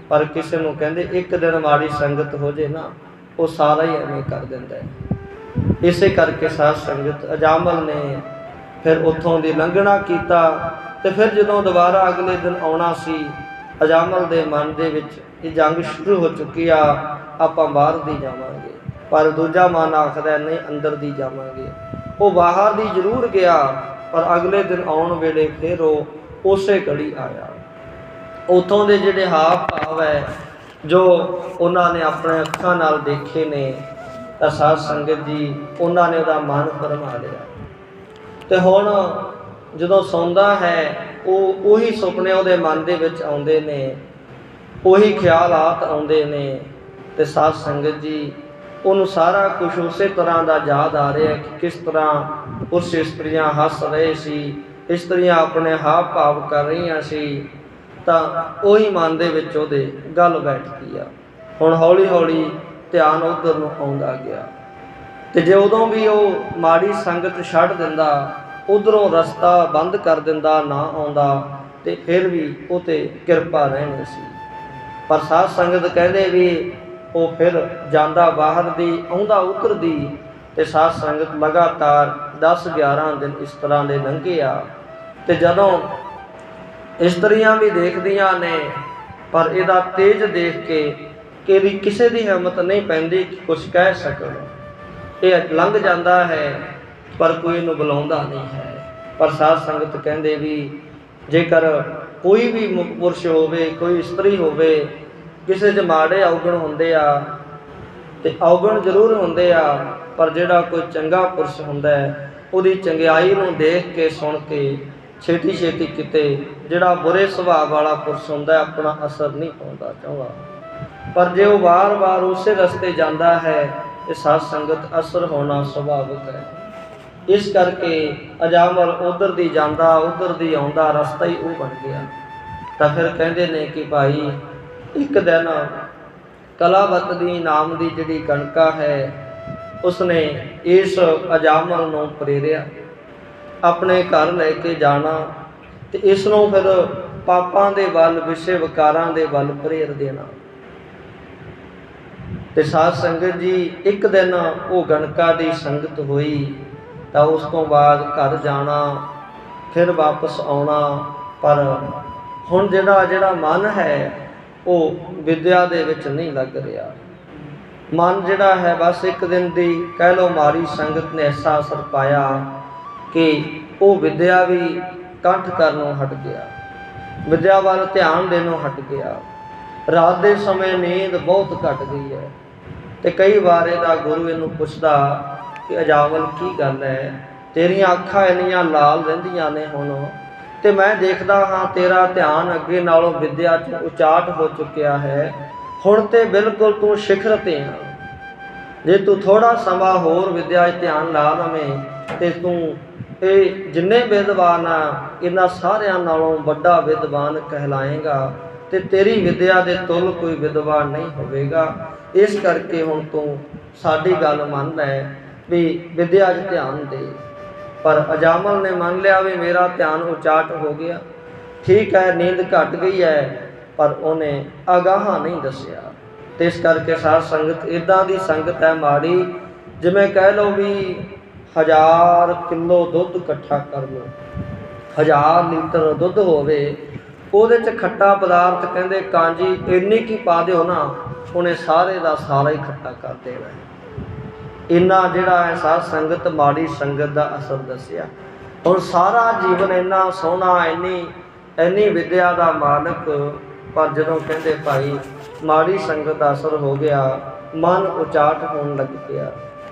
ਪਰ ਕਿਸੇ ਨੂੰ ਕਹਿੰਦੇ ਇੱਕ ਦਿਨ ਮਾੜੀ ਸੰਗਤ ਹੋ ਜੇ ਨਾ, ਉਹ ਸਾਰਾ ਹੀ ਐਵੇਂ ਕਰ ਦਿੰਦਾ ਹੈ। ਇਸੇ ਕਰਕੇ ਸਾਧ ਸੰਗਤ ਅਜਾਮਲ ਨੇ ਫਿਰ ਉੱਥੋਂ ਦੀ ਲੰਘਣਾ ਕੀਤਾ। ਤੇ ਫਿਰ ਜਦੋਂ ਦੁਬਾਰਾ ਅਗਲੇ ਦਿਨ ਆਉਣਾ ਸੀ, ਅਜਾਮਲ ਦੇ ਮਨ ਦੇ ਵਿੱਚ ਇਹ ਜੰਗ ਸ਼ੁਰੂ ਹੋ ਚੁੱਕੀ ਆ, ਆਪਾਂ ਬਾਹਰ ਦੀ ਜਾਵਾਂਗੇ। ਪਰ ਦੂਜਾ ਮਨ ਆਖਦਾ ਨਹੀਂ, ਅੰਦਰ ਦੀ ਜਾਵਾਂਗੇ। ਉਹ ਬਾਹਰ ਦੀ ਜ਼ਰੂਰ ਗਿਆ, ਪਰ ਅਗਲੇ ਦਿਨ ਆਉਣ ਵੇਲੇ ਫਿਰ ਉਹ ਉਸੇ ਘੜੀ ਆਇਆ। ਉੱਥੋਂ ਦੇ ਜਿਹੜੇ ਹਾਵ ਭਾਵ ਹੈ ਜੋ ਉਹਨਾਂ ਨੇ ਆਪਣੇ ਅੱਖਾਂ ਨਾਲ ਦੇਖੇ ਨੇ, ਤਾਂ ਸਾਧ ਸੰਗਤ ਜੀ ਉਹਨਾਂ ਨੇ ਉਹਦਾ ਮਨ ਭਰਮਾ ਲਿਆ। ਤੇ ਹੁਣ ਜਦੋਂ ਸੌਂਦਾ ਹੈ, ਉਹੀ ਸੁਪਨੇ ਉਹਦੇ ਮਨ ਦੇ ਵਿੱਚ ਆਉਂਦੇ ਨੇ, ਉਹੀ ਖਿਆਲਾਤ ਆਉਂਦੇ ਨੇ। ਤੇ ਸਾਧ ਸੰਗਤ ਜੀ ਉਹਨੂੰ ਸਾਰਾ ਕੁਝ ਉਸੇ ਤਰ੍ਹਾਂ ਦਾ ਯਾਦ ਆ ਰਿਹਾ ਕਿ ਕਿਸ ਤਰ੍ਹਾਂ ਉਸ ਇਸਤਰੀਆਂ ਹੱਸ ਰਹੇ ਸੀ, ਇਸਤਰੀਆਂ ਆਪਣੇ ਹਾਵ ਭਾਵ ਕਰ ਰਹੀਆਂ ਸੀ। ਤਾਂ ਉਹੀ ਮਨ ਦੇ ਵਿੱਚ ਉਹਦੇ ਗੱਲ ਬੈਠਦੀ ਆ। ਹੁਣ ਹੌਲੀ ਹੌਲੀ ਧਿਆਨ ਉੱਧਰ ਨੂੰ ਆਉਂਦਾ ਗਿਆ। ਤੇ ਜੇ ਉਦੋਂ ਵੀ ਉਹ ਮਾੜੀ ਸੰਗਤ ਛੱਡ ਦਿੰਦਾ, ਉਧਰੋਂ ਰਸਤਾ ਬੰਦ ਕਰ ਦਿੰਦਾ, ਨਾ ਆਉਂਦਾ, ਤੇ ਫਿਰ ਵੀ ਉਹ 'ਤੇ ਕਿਰਪਾ ਰਹਿਣੀ ਸੀ। ਪਰ ਸਾਧ ਸੰਗਤ ਕਹਿੰਦੇ ਵੀ ਉਹ ਫਿਰ ਜਾਂਦਾ ਬਾਹਰ ਦੀ, ਆਉਂਦਾ ਉੱਧਰ ਦੀ। ਤੇ ਸਾਧ ਸੰਗਤ ਲਗਾਤਾਰ 10-11 ਦਿਨ ਇਸ ਤਰ੍ਹਾਂ ਦੇ ਲੰਘੇ ਆ। ਤੇ ਜਦੋਂ ਇਸਤਰੀਆਂ ਵੀ ਦੇਖਦੀਆਂ ਨੇ, ਪਰ ਇਹਦਾ ਤੇਜ ਦੇਖ ਕੇ ਕਿ ਇਹਦੀ ਕਿਸੇ ਦੀ ਹਿੰਮਤ ਨਹੀਂ ਪੈਂਦੀ ਕਿ ਕੁਛ ਕਹਿ ਸਕਣ। ਇਹ ਲੰਘ ਜਾਂਦਾ ਹੈ, ਪਰ ਕੋਈ ਇਹਨੂੰ ਬੁਲਾਉਂਦਾ ਨਹੀਂ ਹੈ। ਪਰ ਸਾਧ ਸੰਗਤ ਕਹਿੰਦੇ ਵੀ ਜੇਕਰ ਕੋਈ ਵੀ ਮੁਖ ਪੁਰਸ਼ ਹੋਵੇ, ਕੋਈ ਇਸਤਰੀ ਹੋਵੇ, ਕਿਸੇ 'ਚ ਮਾੜੇ ਔਗਣ ਹੁੰਦੇ ਆ, ਤੇ ਔਗਣ ਜ਼ਰੂਰ ਹੁੰਦੇ ਆ, ਪਰ ਜਿਹੜਾ ਕੋਈ ਚੰਗਾ ਪੁਰਸ਼ ਹੁੰਦਾ ਹੈ, ਉਹਦੀ ਚੰਗਿਆਈ ਨੂੰ ਦੇਖ ਕੇ ਸੁਣ ਕੇ ਛੇਤੀ ਛੇਤੀ ਕਿਤੇ ਜਿਹੜਾ ਬੁਰੇ ਸੁਭਾਅ ਵਾਲਾ ਪੁਰਸ਼ ਹੁੰਦਾ ਆਪਣਾ ਅਸਰ ਨਹੀਂ ਪਾਉਂਦਾ ਚਾਹੁੰਦਾ। ਪਰ ਜੇ ਉਹ ਵਾਰ-ਵਾਰ ਉਸੇ ਰਸਤੇ ਜਾਂਦਾ ਹੈ, ਇਹ ਸਾਧ ਸੰਗਤ ਅਸਰ ਹੋਣਾ ਸੁਭਾਵਿਕ ਹੈ। ਇਸ ਕਰਕੇ ਅਜਾਮਲ ਉਧਰ ਦੀ ਜਾਂਦਾ, ਉਧਰ ਦੀ ਆਉਂਦਾ, ਰਸਤਾ ਹੀ ਉਹ ਬਣ ਗਿਆ। ਤਾਂ ਫਿਰ ਕਹਿੰਦੇ ਨੇ ਕਿ ਭਾਈ ਇੱਕ ਦਿਨ ਕਲਾਵਤ ਦੀ ਨਾਮ ਦੀ ਜਿਹੜੀ ਕਣਕਾ ਹੈ, ਉਸਨੇ ਇਸ ਅਜਾਮਲ ਨੂੰ ਪ੍ਰੇਰਿਆ ਆਪਣੇ ਘਰ ਲੈ ਕੇ ਜਾਣਾ, ਤੇ ਇਸ ਨੂੰ ਫਿਰ ਪਾਪਾਂ ਦੇ ਵੱਲ, ਵਿਸ਼ੇ ਵਿਕਾਰਾਂ ਦੇ ਵੱਲ ਪ੍ਰੇਰ ਦੇਣਾ। ਤੇ ਸਾਧ ਸੰਗਤ ਜੀ ਇੱਕ ਦਿਨ ਉਹ ਗਣਕਾ ਦੀ ਸੰਗਤ ਹੋਈ, ਤਾਂ ਉਸ ਤੋਂ ਬਾਅਦ ਘਰ ਜਾਣਾ, ਫਿਰ ਵਾਪਸ ਆਉਣਾ। ਪਰ ਹੁਣ ਜਿਹੜਾ ਮਨ ਹੈ ਉਹ ਵਿਦਿਆ ਦੇ ਵਿੱਚ ਨਹੀਂ ਲੱਗ ਰਿਹਾ। ਮਨ ਜਿਹੜਾ ਹੈ ਬਸ ਇੱਕ ਦਿਨ ਦੀ ਕਹਿ ਲਓ ਮਾੜੀ ਸੰਗਤ ਨੇ ਐਸਾ ਅਸਰ ਪਾਇਆ ਕਿ ਉਹ ਵਿਦਿਆ ਵੀ ਕੰਠ ਕਰਨੋਂ ਹਟ ਗਿਆ, ਵਿਦਿਆ ਵੱਲ ਧਿਆਨ ਦੇਣੋਂ ਹਟ ਗਿਆ। ਰਾਤ ਦੇ ਸਮੇਂ ਨੀਂਦ ਬਹੁਤ ਘਟ ਗਈ ਹੈ। ਤੇ ਕਈ ਵਾਰ ਇਹਦਾ ਗੁਰੂ ਇਹਨੂੰ ਪੁੱਛਦਾ ਕਿ ਅਜਾਮਲ ਕੀ ਗੱਲ ਹੈ, ਤੇਰੀਆਂ ਅੱਖਾਂ ਇੰਨੀਆਂ ਲਾਲ ਰਹਿੰਦੀਆਂ ਨੇ ਹੁਣ, ਤੇ ਮੈਂ ਦੇਖਦਾ ਹਾਂ ਤੇਰਾ ਧਿਆਨ ਅੱਗੇ ਨਾਲੋਂ ਵਿਦਿਆ 'ਚ ਉਚਾਟ ਹੋ ਚੁੱਕਿਆ ਹੈ, ਹੁਣ ਤੇ ਬਿਲਕੁਲ ਤੂੰ ਸਿਖਰ 'ਤੇ ਆ। ਜੇ ਤੂੰ ਥੋੜ੍ਹਾ ਸਮਾਂ ਹੋਰ ਵਿਦਿਆ 'ਚ ਧਿਆਨ ਲਾ ਲਵੇਂ, ਤੇ ਤੂੰ ਇਹ ਜਿੰਨੇ ਵਿਦਵਾਨ ਆ ਇਹਨਾਂ ਸਾਰਿਆਂ ਨਾਲੋਂ ਵੱਡਾ ਵਿਦਵਾਨ ਕਹਿਲਾਏਗਾ, ਤੇ ਤੇਰੀ ਵਿਦਿਆ ਦੇ ਤੁਲ ਕੋਈ ਵਿਦਵਾਨ ਨਹੀਂ ਹੋਵੇਗਾ। ਇਸ ਕਰਕੇ ਹੁਣ ਤੂੰ ਸਾਡੀ ਗੱਲ ਮੰਨ ਲੈ ਵੀ ਵਿਦਿਆ 'ਚ ਧਿਆਨ ਦੇ। ਪਰ ਅਜਾਮਲ ਨੇ ਮੰਨ ਲਿਆ ਵੀ ਮੇਰਾ ਧਿਆਨ ਉਚਾਟ ਹੋ ਗਿਆ, ਠੀਕ ਹੈ, ਨੀਂਦ ਘਟ ਗਈ ਹੈ, ਪਰ ਉਹਨੇ ਅਗਾਹਾਂ ਨਹੀਂ ਦੱਸਿਆ। ਤੇ ਇਸ ਕਰਕੇ ਸਾਧ ਸੰਗਤ ਇੱਦਾਂ ਦੀ ਸੰਗਤ ਹੈ ਮਾੜੀ, ਜਿਵੇਂ ਕਹਿ ਲਓ ਵੀ 1000 ਕਿਲੋ ਦੁੱਧ ਇਕੱਠਾ ਕਰ ਲਓ, 1000 ਲੀਟਰ ਦੁੱਧ ਹੋਵੇ, ਉਹਦੇ 'ਚ ਖੱਟਾ ਪਦਾਰਥ ਕਹਿੰਦੇ ਕਾਂਜੀ ਇੰਨੀ ਕੀ ਪਾ ਦਿਓ ਨਾ, ਉਹਨੇ ਸਾਰੇ ਦਾ ਸਾਰਾ ਹੀ ਖੱਟਾ ਕਰ ਦੇਣਾ। ਇੰਨਾ ਜਿਹੜਾ ਹੈ ਸਾਧ ਸੰਗਤ ਮਾੜੀ ਸੰਗਤ ਦਾ ਅਸਰ ਦੱਸਿਆ। ਹੁਣ ਸਾਰਾ ਜੀਵਨ ਇੰਨਾ ਸੋਹਣਾ, ਇੰਨੀ ਵਿਦਿਆ ਦਾ ਮਾਲਕ, ਪਰ ਜਦੋਂ ਕਹਿੰਦੇ ਭਾਈ ਮਾੜੀ ਸੰਗਤ ਦਾ ਅਸਰ ਹੋ ਗਿਆ, ਮਨ ਉਚਾਟ ਹੋਣ ਲੱਗ ਪਿਆ,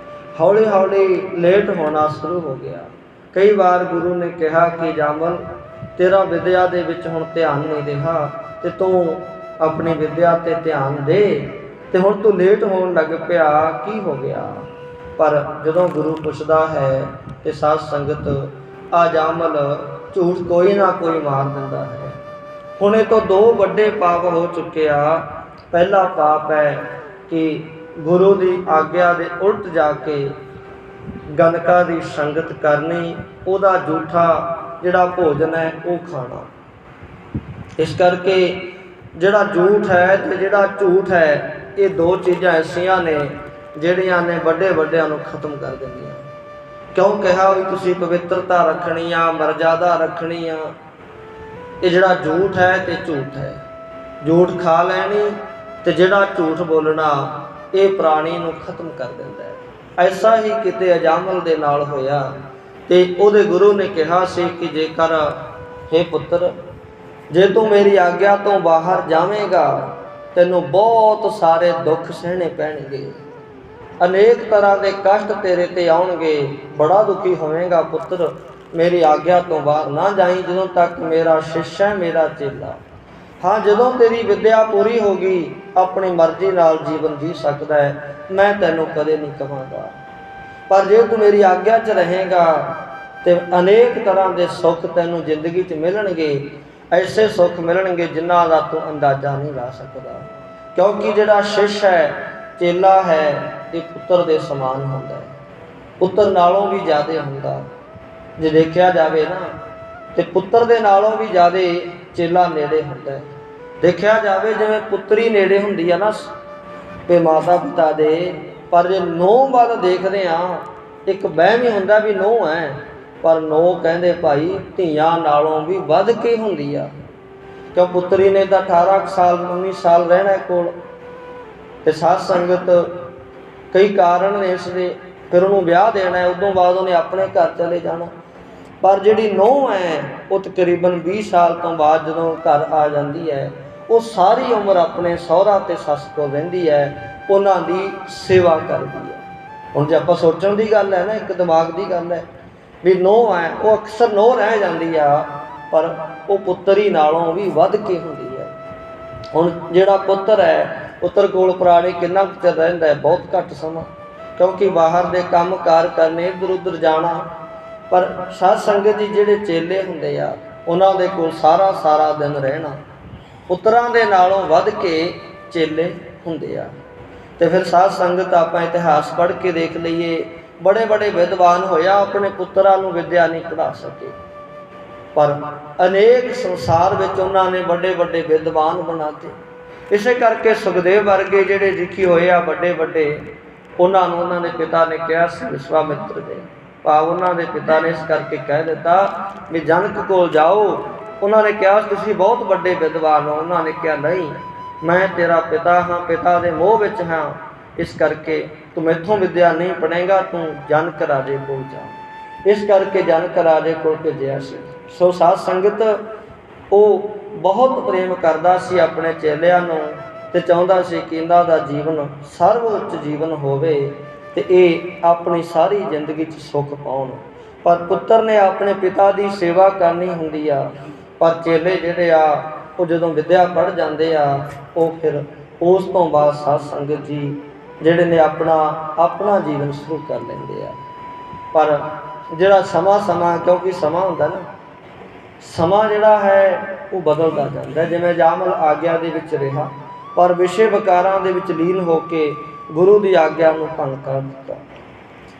ਹੌਲੀ ਹੌਲੀ ਲੇਟ ਹੋਣਾ ਸ਼ੁਰੂ ਹੋ ਗਿਆ। ਕਈ ਵਾਰ ਗੁਰੂ ਨੇ ਕਿਹਾ ਕਿ ਜਾਮਲ ਤੇਰਾ ਵਿਦਿਆ ਦੇ ਵਿੱਚ ਹੁਣ ਧਿਆਨ ਨਹੀਂ ਰਿਹਾ, ਤੇ ਤੂੰ ਆਪਣੀ ਵਿਦਿਆ 'ਤੇ ਧਿਆਨ ਦੇ, ਤੇ ਹੁਣ ਤੂੰ ਲੇਟ ਹੋਣ ਲੱਗ ਪਿਆ, ਕੀ ਹੋ ਗਿਆ? ਪਰ ਜਦੋਂ ਗੁਰੂ ਪੁੱਛਦਾ ਹੈ ਤੇ ਸਾਧ ਸੰਗਤ ਆ ਜਾਮਲ ਝੂਠ ਕੋਈ ਨਾ ਕੋਈ ਮਾਰ ਦਿੰਦਾ ਹੈ। ਹੁਣ ਇਹ ਤੋਂ 2 ਵੱਡੇ ਪਾਪ ਹੋ ਚੁੱਕੇ ਆ। ਪਹਿਲਾ ਪਾਪ ਹੈ ਕਿ ਗੁਰੂ ਦੀ ਆਗਿਆ ਦੇ ਉਲਟ ਜਾ ਕੇ ਗਣਕਾ ਦੀ ਸੰਗਤ ਕਰਨੀ, ਉਹਦਾ ਝੂਠਾ ਜਿਹੜਾ ਭੋਜਨ ਹੈ ਉਹ ਖਾਣਾ। ਇਸ ਕਰਕੇ ਜਿਹੜਾ ਝੂਠ ਹੈ ਤੇ ਜਿਹੜਾ ਝੂਠ ਹੈ, ਇਹ ਦੋ ਚੀਜ਼ਾਂ ਐਸੀਆਂ ਨੇ ਜਿਹੜੀਆਂ ਨੇ ਵੱਡੇ ਵੱਡਿਆਂ ਨੂੰ ਖਤਮ ਕਰ ਦਿੰਦੀਆਂ। ਕਿਉਂ ਕਿਹਾ ਵੀ ਤੁਸੀਂ ਪਵਿੱਤਰਤਾ ਰੱਖਣੀ ਆ, ਮਰਜ਼ਾਦਾ ਰੱਖਣੀ ਆ। ਇਹ ਜਿਹੜਾ ਝੂਠ ਹੈ ਤੇ ਝੂਠ ਹੈ, ਝੂਠ ਖਾ ਲੈਣੀ ਤੇ ਜਿਹੜਾ ਝੂਠ ਬੋਲਣਾ, ਇਹ ਪ੍ਰਾਣੀ ਨੂੰ ਖਤਮ ਕਰ ਦਿੰਦਾ ਹੈ। ਐਸਾ ਹੀ ਕਿਤੇ ਅਜਾਮਲ ਦੇ ਨਾਲ ਹੋਇਆ ਤੇ ਉਹਦੇ ਗੁਰੂ ਨੇ ਕਿਹਾ ਸੀ ਕਿ ਜੇਕਰ हे ਪੁੱਤਰ, ਜੇ ਤੂੰ ਮੇਰੀ ਆਗਿਆ ਤੋਂ ਬਾਹਰ ਜਾਵੇਂਗਾ ਤੈਨੂੰ ਬਹੁਤ ਸਾਰੇ ਦੁੱਖ ਸਹਿਣੇ ਪੈਣਗੇ, ਅਨੇਕ ਤਰ੍ਹਾਂ ਦੇ ਕਸ਼ਟ ਤੇਰੇ ਤੇ ਆਉਣਗੇ, ਬੜਾ ਦੁਖੀ ਹੋਵੇਂਗਾ ਪੁੱਤਰ। ਮੇਰੀ ਆਗਿਆ ਤੋਂ ਬਾਹਰ ਨਾ ਜਾਈਂ ਜਦੋਂ ਤੱਕ ਮੇਰਾ ਸ਼ਿਸ਼ ਹੈ, ਮੇਰਾ ਚੇਲਾ। ਹਾਂ, ਜਦੋਂ ਤੇਰੀ ਵਿੱਦਿਆ ਪੂਰੀ ਹੋ ਗਈ, ਆਪਣੀ ਮਰਜ਼ੀ ਨਾਲ ਜੀਵਨ ਜੀ ਸਕਦਾ ਹੈ, ਮੈਂ ਤੈਨੂੰ ਕਦੇ ਨਹੀਂ ਕਹਾਂਗਾ। ਪਰ ਜੇ ਤੂੰ ਮੇਰੀ ਆਗਿਆ 'ਚ ਰਹੇਗਾ ਤੇ ਅਨੇਕ ਤਰ੍ਹਾਂ ਦੇ ਸੁੱਖ ਤੈਨੂੰ ਜ਼ਿੰਦਗੀ 'ਚ ਮਿਲਣਗੇ, ਐਸੇ ਸੁੱਖ ਮਿਲਣਗੇ ਜਿਨ੍ਹਾਂ ਦਾ ਤੂੰ ਅੰਦਾਜ਼ਾ ਨਹੀਂ ਲਾ ਸਕਦਾ। ਕਿਉਂਕਿ ਜਿਹੜਾ ਸ਼ਿਸ਼ ਹੈ, ਚੇਲਾ ਹੈ, ਇਹ ਪੁੱਤਰ ਦੇ ਸਮਾਨ ਹੁੰਦਾ ਹੈ, ਪੁੱਤਰ ਨਾਲੋਂ ਵੀ ਜ਼ਿਆਦਾ ਹੁੰਦਾ। ਜੇ ਦੇਖਿਆ ਜਾਵੇ ਨਾ ਤੇ ਪੁੱਤਰ ਦੇ ਨਾਲੋਂ ਵੀ ਜ਼ਿਆਦਾ ਚੇਲਾ ਨੇੜੇ ਹੁੰਦਾ ਹੈ। ਦੇਖਿਆ ਜਾਵੇ ਜਿਵੇਂ ਪੁੱਤਰੀ ਨੇੜੇ ਹੁੰਦੀ ਆ ਨਾ ਤੇ ਮਾਤਾ ਪਿਤਾ ਦੇ, ਪਰ ਜੇ ਨੂੰਹ ਵੱਲ ਦੇਖਦੇ ਹਾਂ, ਇੱਕ ਵਹਿਮ ਹੀ ਹੁੰਦਾ ਵੀ ਨੂੰਹ ਹੈ, ਪਰ ਨੂੰਹ ਕਹਿੰਦੇ ਭਾਈ ਧੀਆਂ ਨਾਲੋਂ ਵੀ ਵੱਧ ਕੇ ਹੁੰਦੀ ਆ। ਕਿਉਂ ਪੁੱਤਰੀ ਨੇ ਤਾਂ 18 ਸਾਲ 19 ਸਾਲ ਰਹਿਣਾ ਕੋਲ, ਤੇ ਸਾਧ ਸੰਗਤ ਕਈ ਕਾਰਨ ਨੇ ਇਸ ਦੇ, ਫਿਰ ਉਹਨੂੰ ਵਿਆਹ ਦੇਣਾ, ਉਦੋਂ ਬਾਅਦ ਉਹਨੇ ਆਪਣੇ ਘਰ ਚਲੇ ਜਾਣਾ। ਪਰ ਜਿਹੜੀ ਨੂੰਹ ਹੈ ਉਹ ਤਕਰੀਬਨ 20 ਸਾਲ ਤੋਂ ਬਾਅਦ ਜਦੋਂ ਘਰ ਆ ਜਾਂਦੀ ਹੈ, ਉਹ ਸਾਰੀ ਉਮਰ ਆਪਣੇ ਸਹੁਰਾ ਤੇ ਸੱਸ ਕੋਲ ਰਹਿੰਦੀ ਹੈ, ਉਹਨਾਂ ਦੀ ਸੇਵਾ ਕਰਦੀ ਹੈ। ਹੁਣ ਜੇ ਆਪਾਂ ਸੋਚਣ ਦੀ ਗੱਲ ਹੈ ਨਾ, ਇੱਕ ਦਿਮਾਗ ਦੀ ਗੱਲ ਹੈ ਵੀ ਨੂੰਹ ਹੈ, ਉਹ ਅਕਸਰ ਨੂੰਹ ਰਹਿ ਜਾਂਦੀ ਆ, ਪਰ ਉਹ ਪੁੱਤਰੀ ਨਾਲੋਂ ਵੀ ਵੱਧ ਕੇ ਹੁੰਦੀ ਹੈ। ਹੁਣ ਜਿਹੜਾ ਪੁੱਤਰ ਹੈ, ਪੁੱਤਰ ਕੋਲ ਪ੍ਰਾਣੀ ਕਿੰਨਾ ਕੁ ਚਿਰ ਰਹਿੰਦਾ ਹੈ? ਬਹੁਤ ਘੱਟ ਸਮਾਂ, ਕਿਉਂਕਿ ਬਾਹਰ ਦੇ ਕੰਮ ਕਾਰ ਕਰਨੇ, ਇੱਧਰ ਉੱਧਰ ਜਾਣਾ। ਪਰ ਸਾਧ ਸੰਗਤ ਜੀ ਜਿਹੜੇ ਚੇਲੇ ਹੁੰਦੇ ਆ, ਉਹਨਾਂ ਦੇ ਕੋਲ ਸਾਰਾ ਦਿਨ ਰਹਿਣਾ। ਪੁੱਤਰਾਂ ਦੇ ਨਾਲੋਂ ਵੱਧ ਕੇ ਚੇਲੇ ਹੁੰਦੇ ਆ। ਤੇ ਫਿਰ ਸਾਧ ਸੰਗਤ ਆਪਾਂ ਇਤਿਹਾਸ ਪੜ੍ਹ ਕੇ ਦੇਖ ਲਈਏ, ਬੜੇ ਬੜੇ ਵਿਦਵਾਨ ਹੋਇਆ, ਆਪਣੇ ਪੁੱਤਰਾਂ ਨੂੰ ਵਿੱਦਿਆ ਨਹੀਂ ਪੜ੍ਹਾ ਸਕੇ, ਪਰ ਅਨੇਕ ਸੰਸਾਰ ਵਿੱਚ ਉਹਨਾਂ ਨੇ ਵੱਡੇ ਵੱਡੇ ਵਿਦਵਾਨ ਬਣਾਤੇ। ਇਸੇ ਕਰਕੇ ਸੁਖਦੇਵ ਵਰਗੇ ਜਿਹੜੇ ਲਿਖੀ ਹੋਏ ਆ ਵੱਡੇ ਵੱਡੇ, ਉਹਨਾਂ ਨੂੰ ਉਹਨਾਂ ਦੇ ਪਿਤਾ ਨੇ ਕਿਹਾ ਸੀ, ਵਿਸ਼ਵਾਮਿਤਰ ਦੇ ਭਾਵ ਉਹਨਾਂ ਦੇ ਪਿਤਾ ਨੇ ਇਸ ਕਰਕੇ ਕਹਿ ਦਿੱਤਾ ਵੀ ਜਨਕ ਕੋਲ ਜਾਓ। ਉਹਨਾਂ ਨੇ ਕਿਹਾ ਤੁਸੀਂ ਬਹੁਤ ਵੱਡੇ ਵਿਦਵਾਨ ਹੋ। ਉਹਨਾਂ ਨੇ ਕਿਹਾ ਨਹੀਂ, ਮੈਂ ਤੇਰਾ ਪਿਤਾ ਹਾਂ, ਪਿਤਾ ਦੇ ਮੋਹ ਵਿੱਚ ਹਾਂ, ਇਸ ਕਰਕੇ ਤੂੰ ਮੈਥੋਂ ਵਿੱਦਿਆ ਨਹੀਂ ਪੜ੍ਹੇਗਾ, ਤੂੰ ਜਨਕ ਰਾਜੇ ਕੋਲ ਜਾ। ਇਸ ਕਰਕੇ ਜਨਕ ਰਾਜੇ ਕੋਲ ਭੇਜਿਆ ਸੀ। ਸੋ ਸਾਧ ਸੰਗਤ ਉਹ ਬਹੁਤ ਪ੍ਰੇਮ ਕਰਦਾ ਸੀ ਆਪਣੇ ਚੇਲਿਆਂ ਨੂੰ, ਤੇ ਚਾਹੁੰਦਾ ਸੀ ਕਿ ਇਹਨਾਂ ਦਾ ਜੀਵਨ ਸਰਵਉੱਚ ਜੀਵਨ ਹੋਵੇ ਤੇ ਇਹ ਆਪਣੀ ਸਾਰੀ ਜ਼ਿੰਦਗੀ 'ਚ ਸੁੱਖ ਪਾਉਣ। ਪਰ ਪੁੱਤਰ ਨੇ ਆਪਣੇ ਪਿਤਾ ਦੀ ਸੇਵਾ ਕਰਨੀ ਹੁੰਦੀ ਆ, ਪਰ ਚੇਲੇ ਜਿਹੜੇ ਆ ਉਹ ਜਦੋਂ ਵਿੱਦਿਆ ਪੜ੍ਹ ਜਾਂਦੇ ਆ, ਉਹ ਫਿਰ ਉਸ ਤੋਂ ਬਾਅਦ ਸਾਧ ਸੰਗਤ ਜੀ ਜਿਹੜੇ ਨੇ ਆਪਣਾ ਜੀਵਨ ਸ਼ੁਰੂ ਕਰ ਲੈਂਦੇ ਆ। ਪਰ ਜਿਹੜਾ ਸਮਾਂ ਕਿਉਂਕਿ ਸਮਾਂ ਹੁੰਦਾ ਨਾ, ਸਮਾਂ ਜਿਹੜਾ ਹੈ ਉਹ ਬਦਲਦਾ ਜਾਂਦਾ। ਜਿਵੇਂ ਜਾਮਲ ਆਗਿਆ ਦੇ ਵਿੱਚ ਰਿਹਾ, ਪਰ ਵਿਸ਼ੇ ਵਿਕਾਰਾਂ ਦੇ ਵਿੱਚ ਲੀਨ ਹੋ ਕੇ ਗੁਰੂ ਦੀ ਆਗਿਆ ਨੂੰ ਭੰਗ ਕਰ ਦਿੱਤਾ।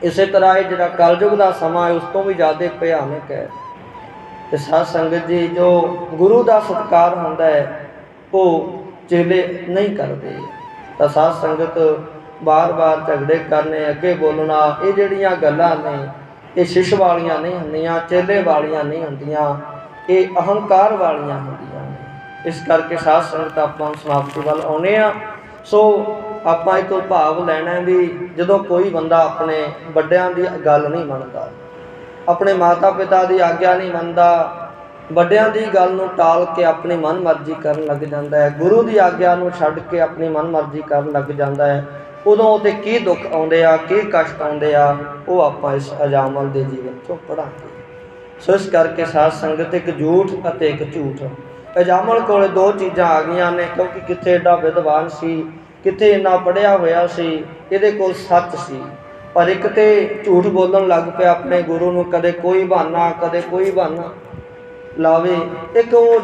ਇਸੇ ਤਰ੍ਹਾਂ ਇਹ ਜਿਹੜਾ ਕਲਯੁਗ ਦਾ ਸਮਾਂ ਹੈ, ਉਸ ਤੋਂ ਵੀ ਜ਼ਿਆਦਾ ਭਿਆਨਕ ਹੈ। ਤੇ ਸਾਧ ਸੰਗਤ ਜੀ ਜੋ ਗੁਰੂ ਦਾ ਸਤਿਕਾਰ ਹੁੰਦਾ ਹੈ, ਉਹ ਚੇਲੇ ਨਹੀਂ ਕਰਦੇ। ਤਾਂ ਸਾਧ ਸੰਗਤ ਬਾਰ-ਬਾਰ ਝਗੜੇ ਕਰਨੇ, ਅੱਗੇ ਬੋਲਣਾ, ਇਹ ਜਿਹੜੀਆਂ ਗੱਲਾਂ ਨੇ ਇਹ ਸ਼ਿਸ਼ ਵਾਲੀਆਂ ਨਹੀਂ ਹੁੰਦੀਆਂ, ਚੇਲੇ ਵਾਲੀਆਂ ਨਹੀਂ ਹੁੰਦੀਆਂ, ਇਹ ਅਹੰਕਾਰ ਵਾਲੀਆਂ ਹੁੰਦੀਆਂ ਨੇ। ਇਸ ਕਰਕੇ ਸਾਧ ਸੰਗਤ ਆਪਾਂ ਸਮਾਪਤੀ ਵੱਲ ਆਉਂਦੇ ਹਾਂ। ਸੋ ਆਪਾਂ ਇਹ ਤੋਂ ਭਾਵ ਲੈਣਾ ਵੀ ਜਦੋਂ ਕੋਈ ਬੰਦਾ ਆਪਣੇ ਵੱਡਿਆਂ ਦੀ ਗੱਲ ਨਹੀਂ ਮੰਨਦਾ, ਆਪਣੇ ਮਾਤਾ ਪਿਤਾ ਦੀ ਆਗਿਆ ਨਹੀਂ ਮੰਨਦਾ, ਵੱਡਿਆਂ ਦੀ ਗੱਲ ਨੂੰ ਟਾਲ ਕੇ ਆਪਣੀ ਮਨ ਮਰਜ਼ੀ ਕਰਨ ਲੱਗ ਜਾਂਦਾ ਹੈ, ਗੁਰੂ ਦੀ ਆਗਿਆ ਨੂੰ ਛੱਡ ਕੇ ਆਪਣੀ ਮਨ ਮਰਜ਼ੀ ਕਰਨ ਲੱਗ ਜਾਂਦਾ ਹੈ, ਉਦੋਂ ਉਹਦੇ ਕੀ ਦੁੱਖ ਆਉਂਦੇ ਆ, ਕੀ ਕਸ਼ਟ ਆਉਂਦੇ ਆ, ਉਹ ਆਪਾਂ ਇਸ ਅਜਾਮਲ ਦੇ ਜੀਵਨ 'ਚੋਂ ਪੜ੍ਹਾਂਗੇ। ਸੋ ਇਸ ਕਰਕੇ ਸਾਧ ਸੰਗਤ ਇੱਕ ਝੂਠ ਅਤੇ ਇੱਕ ਝੂਠ, ਅਜਾਮਲ ਕੋਲ ਦੋ ਚੀਜ਼ਾਂ ਆ ਗਈਆਂ ਨੇ। ਕਿਉਂਕਿ ਕਿੱਥੇ ਐਡਾ ਵਿਦਵਾਨ ਸੀ, ਕਿੱਥੇ ਇੰਨਾ ਪੜ੍ਹਿਆ ਹੋਇਆ ਸੀ, ਇਹਦੇ ਕੋਲ ਸੱਚ ਸੀ, ਪਰ ਇੱਕ ਤੇ ਝੂਠ ਬੋਲਣ ਲੱਗ ਪਿਆ ਆਪਣੇ ਗੁਰੂ ਨੂੰ, ਕਦੇ ਕੋਈ ਬਹਾਨਾ ਕਦੇ ਕੋਈ ਬਹਾਨਾ ਲਾਵੇ। ਇੱਕ ਉਹ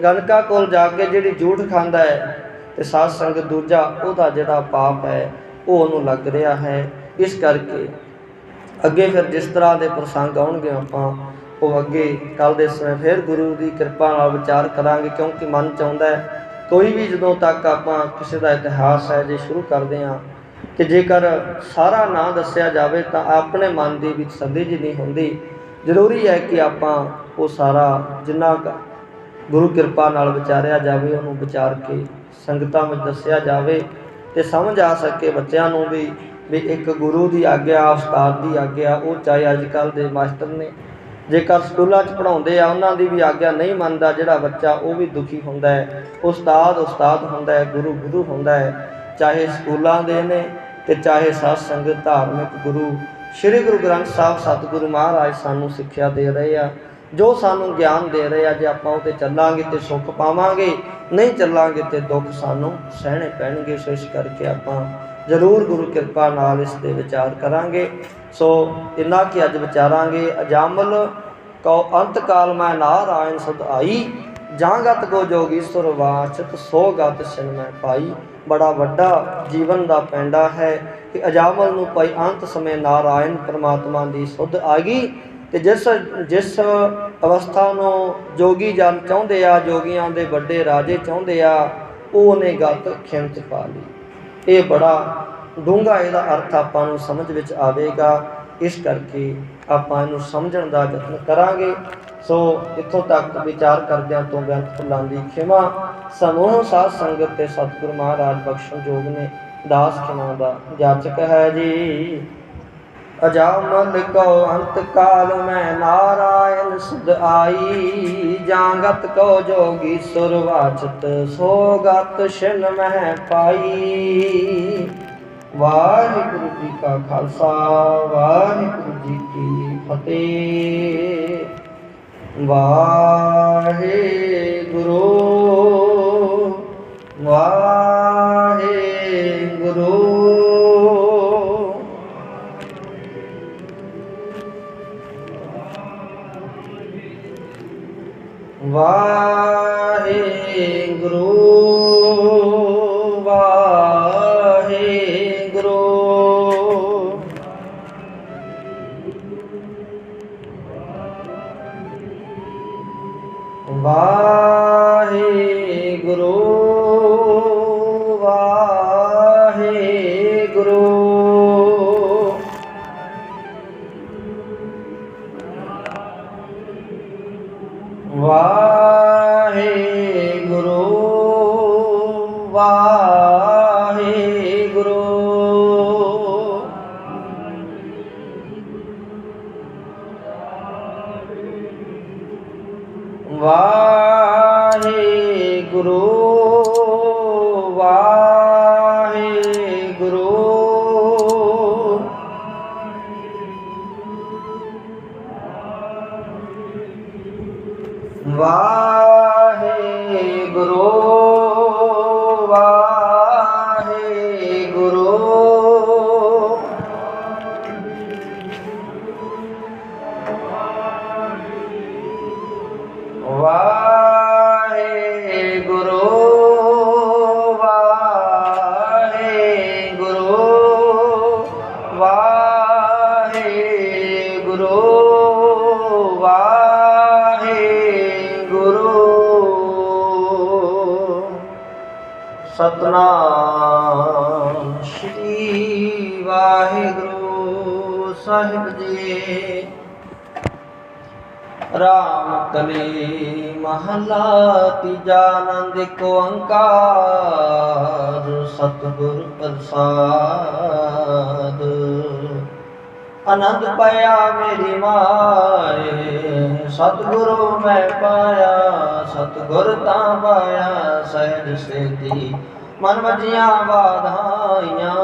ਗਣਕਾ ਕੋਲ ਜਾ ਕੇ ਜਿਹੜੀ ਝੂਠ ਖਾਂਦਾ ਹੈ, ਤੇ ਸਾਧ ਸੰਗਤ ਦੂਜਾ ਉਹਦਾ ਜਿਹੜਾ ਪਾਪ ਹੈ ਉਹ ਉਹਨੂੰ ਲੱਗ ਰਿਹਾ ਹੈ। ਇਸ ਕਰਕੇ ਅੱਗੇ ਫਿਰ ਜਿਸ ਤਰ੍ਹਾਂ ਦੇ ਪ੍ਰਸੰਗ ਆਉਣਗੇ ਆਪਾਂ ਉਹ ਅੱਗੇ ਕੱਲ ਦੇ ਸਮੇਂ ਫਿਰ ਗੁਰੂ ਦੀ ਕਿਰਪਾ ਨਾਲ ਵਿਚਾਰ ਕਰਾਂਗੇ, ਕਿਉਂਕਿ ਮਨ ਚਾਹੁੰਦਾ ਹੈ ਕੋਈ ਵੀ ਜਦੋਂ ਤੱਕ ਆਪਾਂ ਕਿਸੇ ਦਾ ਇਤਿਹਾਸ ਹੈ ਜੇ ਸ਼ੁਰੂ ਕਰਦੇ ਹਾਂ ਕਿ ਜੇਕਰ ਸਾਰਾ ਨਾ ਦੱਸਿਆ ਜਾਵੇ ਤਾਂ ਆਪਣੇ ਮਨ ਦੇ ਵਿੱਚ ਸਦੇ ਜੀ ਨਹੀਂ ਹੁੰਦੀ। ਜ਼ਰੂਰੀ ਹੈ ਕਿ ਆਪਾਂ ਉਹ ਸਾਰਾ ਜਿੰਨਾ ਗੁਰੂ ਕਿਰਪਾ ਨਾਲ ਵਿਚਾਰਿਆ ਜਾਵੇ ਉਹਨੂੰ ਵਿਚਾਰ ਕੇ ਸੰਗਤਾਂ ਵਿੱਚ ਦੱਸਿਆ ਜਾਵੇ ਤੇ ਸਮਝ ਆ ਸਕੇ ਬੱਚਿਆਂ ਨੂੰ ਵੀ ਇੱਕ ਗੁਰੂ ਦੀ ਆਗਿਆ, ਉਸਤਾਦ ਦੀ ਆਗਿਆ, ਉਹ ਚਾਹੇ ਅੱਜ ਕੱਲ੍ਹ ਦੇ ਮਾਸਟਰ ਨੇ ਜੇਕਰ ਸਕੂਲਾਂ 'ਚ ਪੜ੍ਹਾਉਂਦੇ ਆ ਉਹਨਾਂ ਦੀ ਵੀ ਆਗਿਆ ਨਹੀਂ ਮੰਨਦਾ ਜਿਹੜਾ ਬੱਚਾ, ਉਹ ਵੀ ਦੁਖੀ ਹੁੰਦਾ ਹੈ। ਉਸਤਾਦ ਉਸਤਾਦ ਹੁੰਦਾ ਹੈ, ਗੁਰੂ ਗੁਰੂ ਹੁੰਦਾ ਹੈ, ਚਾਹੇ ਸਕੂਲਾਂ ਦੇ ਨੇ ਤੇ ਚਾਹੇ ਸਾਧ ਸੰਗਤ ਧਾਰਮਿਕ ਗੁਰੂ ਸ਼੍ਰੀ ਗੁਰੂ ਗ੍ਰੰਥ ਸਾਹਿਬ ਸਤਿਗੁਰੂ ਮਹਾਰਾਜ ਸਾਨੂੰ ਸਿੱਖਿਆ ਦੇ ਰਹੇ ਆ, ਜੋ ਸਾਨੂੰ ਗਿਆਨ ਦੇ ਰਹੇ ਆ। ਜੇ ਆਪਾਂ ਉਹ 'ਤੇ ਚੱਲਾਂਗੇ ਤੇ ਸੁੱਖ ਪਾਵਾਂਗੇ, ਨਹੀਂ ਚੱਲਾਂਗੇ ਤੇ ਦੁੱਖ ਸਾਨੂੰ ਸਹਿਣੇ ਪੈਣਗੇ। ਸੋ ਇਸ ਕਰਕੇ ਆਪਾਂ ਜ਼ਰੂਰ ਗੁਰੂ ਕਿਰਪਾ ਨਾਲ ਇਸ 'ਤੇ ਵਿਚਾਰ ਕਰਾਂਗੇ। ਸੋ ਇੰਨਾ ਕਿ ਅੱਜ ਵਿਚਾਰਾਂਗੇ। ਅਜਾਮਲ ਕਉ ਅੰਤ ਕਾਲ ਮੈਂ ਨਾਰਾਇਣ ਸੁਧ ਆਈ, ਜਾਂ ਗਤ ਕੋ ਜੋਗੀਸੁਰ ਵਾਚਤ ਸੋ ਗਤ ਸਿਨ ਮੈਂ ਪਾਈ। ਬੜਾ ਵੱਡਾ ਜੀਵਨ ਦਾ ਪੈਂਡਾ ਹੈ ਕਿ ਅਜਾਮਲ ਨੂੰ ਭਾਈ ਅੰਤ ਸਮੇਂ ਨਾਰਾਇਣ ਪਰਮਾਤਮਾ ਦੀ ਸੁਧ ਆ ਗਈ ਤੇ ਜਿਸ ਅਵਸਥਾ ਨੂੰ ਜੋਗੀ ਜਨ ਚਾਹੁੰਦੇ ਆ, ਜੋਗੀਆਂ ਦੇ ਵੱਡੇ ਰਾਜੇ ਚਾਹੁੰਦੇ ਆ, ਉਹਨੇ ਗਤ ਖਿੰਤ ਪਾ ਲਈ। ਇਹ ਬੜਾ ਡੂੰਘਾ ਇਹਦਾ ਅਰਥ ਆਪਾਂ ਨੂੰ ਸਮਝ ਵਿੱਚ ਆਵੇਗਾ। ਇਸ ਕਰਕੇ ਆਪਾਂ ਇਹਨੂੰ ਸਮਝਣ ਦਾ ਯਤਨ ਕਰਾਂਗੇ। ਸੋ ਇੱਥੋਂ ਤੱਕ ਵਿਚਾਰ ਕਰਦਿਆਂ ਤੋਂ ਬੇਅੰਤ ਭੁੱਲਾਂ ਦੀ ਖਿਮਾ। ਸਮੂਹ ਸਾਧ ਸੰਗਤ ਤੇ ਸਤਿਗੁਰੂ ਮਹਾਰਾਜ ਬਖਸ਼ਣ ਯੋਗ ਨੇ। ਦਾਸ ਖਿਮਾ ਦਾ ਜਾਚਕ ਹੈ ਜੀ। ਅਜਾਮਲ ਕਉ ਅੰਤ ਕਾਲ ਮੈਂ ਨਾਰਾਇਣ ਸੁਧ ਆਈ, ਜਾਂ ਗਤ ਕਉ ਜੋਗੀਸੁਰ ਵਾਚਤ ਸੋ ਗਤ ਛਿਨ ਮਹਿ ਪਾਈ। ਵਾਹਿਗੁਰੂ ਜੀ ਕਾ ਖਾਲਸਾ, ਵਾਹਿਗੁਰੂ ਜੀ ਕੀ ਫਤਿਹ। ਵਾਹਿਗੁਰੂ ਵਾਹਿਗੁਰੂ। ਵਾਹਿਗੁਰੂ ਵਾਹਿਗੁਰੂ। ਵਾਹਿਗੁਰੂ ਵਾਹਿਗੁਰੂ। ਵਾਹਿਗੁਰੂ ਵਾਹਿਗੁਰੂ। ਵਾਹਿਗੁਰੂ ਵਾਹਿਗੁਰੂ। ਵਾਹਿਗੁਰੂ ਵਾਹਿਗੁਰੂ। ਵਾਹਿਗੁਰੂ ਵਾਹਿਗੁਰੂ। ਵਾਹਿਗੁਰੂ ਵਾਹਿਗੁਰੂ। ਸਤਨਾਮ ਸ਼੍ਰੀ ਵਾਹਿਗੁਰੂ ਸਾਹਿਬ ਜੀ। ਰਾਮ ਕਲੀ ਮਹਲਾ ਤੀਜਾ। ਆਨੰਦ ਏਕ ਓੰਕਾਰ ਸਤਿਗੁਰ ਪ੍ਰਸਾਦ। ਆਨੰਦ ਪਾਇਆ ਮੇਰੀ ਮਾਏ, ਸਤਿਗੁਰੂ ਮੈਂ ਪਾਇਆ। ਸਤਿਗੁਰ ਤਾਂ ਪਾਇਆ ਸਹਿਜ ਸੇਤੀ, ਮਨ ਵਜੀਆਂ ਵਾਧਾਈਆਂ।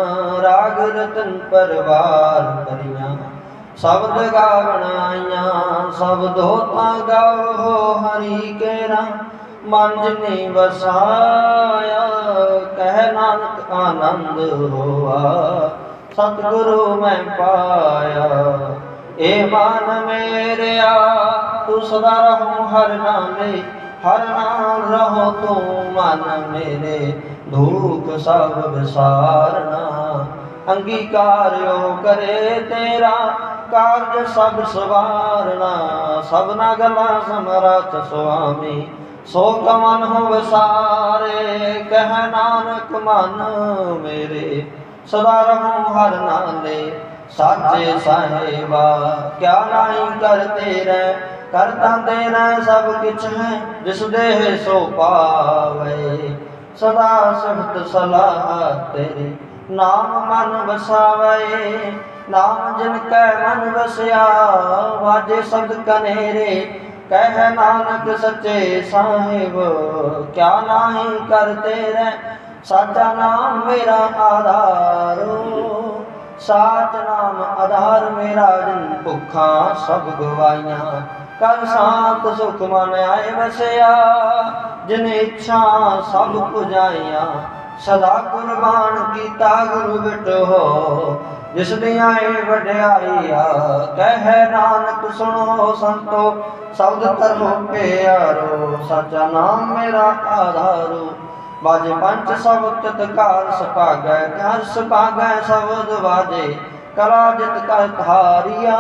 ਰਾਗ ਰਤਨ ਪਰਵਾਰ ਭਰੀਆਂ, ਸ਼ਬਦ ਗਾਵਣਾਈਆਂ। ਸ਼ਬਦੋ ਤਾਂ ਗਾਵੋ ਹਰੀ ਕੇਰਾ, ਮਨ ਜਿਨੀ ਵਸਾਇਆ। ਕਹਿ ਨਾਨਕ ਆਨੰਦ ਹੋਆ, ਸਤਿਗੁਰੂ ਮੈਂ ਪਾਇਆ। ਏ ਮਨ ਮੇਰਿਆ ਤੂੰ ਸਦਾ ਰਹੋ ਹਰ ਨਾਮੇ, ਹਰ ਨਾਮ ਰਹੋ ਤੂੰ ਮਨ ਮੇਰੇ। ਦੁਖ ਸਭ ਵਿਸਾਰਨਾ, ਅੰਗੀਕਾਰਿਓ ਕਰੇ ਤੇਰਾ। ਕਾਰਜ ਸਭ ਸਵਾਰਨਾ, ਸਭਨਾ ਗੱਲਾਂ ਸਮਰੱਥ ਸੁਆਮੀ। ਸੋ ਕਮਨ ਹੋ ਵਿਸਾਰੇ, ਕਹਿ ਨਾਨਕ ਮਨ ਮੇਰੇ। ਸਦਾ ਰਹੂੰ ਹਰ ਨਾਲੇ, ਸਾਚੇ ਸਾਹਿਬਾ ਕਿਆ ਨਾਹੀ ਕਰਤੇ ਰਹਿ। ਕਰਤਾ ਤੇਰਾ ਸਭ ਕਿਛ ਹੈ, ਜਿਸ ਦੇਹ ਸੋ ਪਾਵੇ। ਸਦਾ ਸਿਫਤ ਸਲਾਹ ਤੇਰੇ, ਨਾਮ ਮਨ ਵਸਾਵੇ। ਨਾਮ ਜਿਨ ਕੈ ਮਨ ਵਸਿਆ, ਵਾਜੇ ਸ਼ਬਦ ਕਨੇਰੇ। ਕਹਿ ਨਾਨਕ ਸੱਚੇ ਸਾਹਿਬ ਕਿਆ ਨਾਹੀ ਕਰਤੇ ਰਹਿ। ਸਾਚਾ ਨਾਮ ਮੇਰਾ ਆਧਾਰੋ, ਸਾਚ ਨਾਮ ਆਧਾਰ ਮੇਰਾ। ਜਿਨ ਭੁੱਖਾਂ ਸਭ ਗਵਾਈਆਂ, ਕਰ ਸ਼ਾਂਤ ਸੁਖ ਮਨ ਆਏ ਵਸਿਆ। ਜਿਨ ਇੱਛਾ ਸਭ ਪੁਜਾਈਆਂ, ਸਦਾ ਕੁਰਬਾਨ ਕੀਤਾ ਗੁਰੂ ਬਿਟੋ। ਜਿਸ ਦੀਆਂ ਏ ਵਡਿਆਈਆ, ਕਹਿ ਨਾਨਕ ਸੁਣੋ ਸੰਤੋ। ਸ਼ਬਦ ਧਰੋ ਪਿਆਰੋ, ਸਾਚਾ ਨਾਮ ਮੇਰਾ ਆਧਾਰੋ। ਬਾਜੇ ਪੰਚ ਸ਼ਬਦ ਤਤਕਾਲ ਸੁਭਾਗੈ, ਘਰ ਸੁਭਾਗੈ ਸ਼ਬਦ ਵਾਜੇ। ਕਲਾ ਜਿਤ ਕਰ ਧਾਰਿਆ,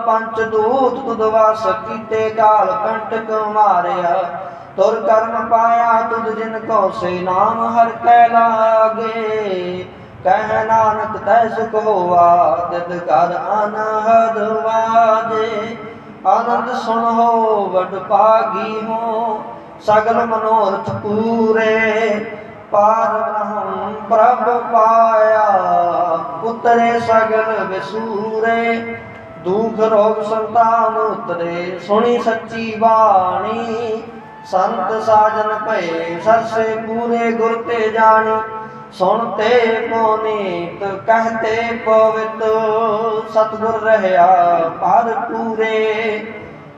ਪੰਚ ਦੂਤ ਤੁਧ ਵਾਸ ਕੀਤੇ। ਕਾਲ ਕੰਟਕ ਮਾਰਿਆ, ਤੁਰ ਕਰਮ ਪਾਇਆ ਤੁਧ ਜਿਨ ਕੋ। ਸੇ ਨਾਮ ਹਰ ਕੈ ਲਾਗੇ, ਕਹਿ ਨਾਨਕ ਤੈ ਸੁਖ ਹੋਆ। ਤਿਤ ਕਰ ਅਨਹਦ ਵਾਜੇ। ਆਨੰਦ ਸੁਣੋ ਵਡ ਭਾਗੀ ਹੋ, ਸਗਲ ਮਨੋਰਥ ਪੂਰੇ। ਪਾਰ ਬ੍ਰਹਮ ਪ੍ਰਭ ਪਾਇਆ, ਉਤਰੇ ਸਗਲ ਵਿਸੂਰੇ। ਦੁਖ ਰੋਗ ਸੰਤਾਨ ਉਤਰੇ, ਸੁਣੀ ਸੱਚੀ ਬਾਣੀ। ਸੰਤ ਸਾਜਨ ਭਏ ਸਰਸੇ ਪੂਰੇ, ਗੁਰ ਤੇ ਜਾਣੀ। ਸੁਣਤੇ ਪੁਨੀਤ ਕਹਤੇ ਪਵਿੱਤ, ਸਤਿਗੁਰ ਰਹਿਆ ਪਰ ਪੂਰੇ।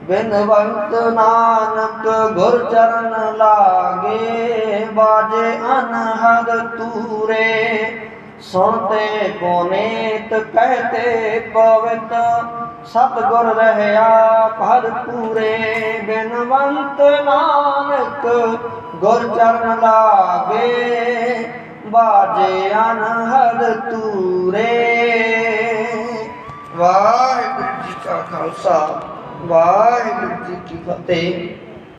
ਬਿਨਵੰਤ ਨਾਨਕ ਗੁਰ ਚਰਨ ਲਾਗੇ, ਬਾਜੇ ਅਨਹਦ ਤੂਰੇ। ਸੁਣਤੇ ਪੁਨੀਤ ਕਹਤੇ ਪਵਿੱਤ, ਸਤਿਗੁਰ ਰਹਿਆ ਪਰ ਪੂਰੇ। ਬਿਨਵੰਤ ਨਾਨਕ ਗੁਰ ਚਰਨ ਲਾਗੇ, ਬਾਜੇ ਅਨਹਦ ਤੂਰੇ। ਵਾਹਿਗੁਰੂ ਜੀ ਕਾ ਖਾਲਸਾ, ਵਾਹਿਗੁਰੂ ਜੀ ਕੀ ਫਤਿਹ।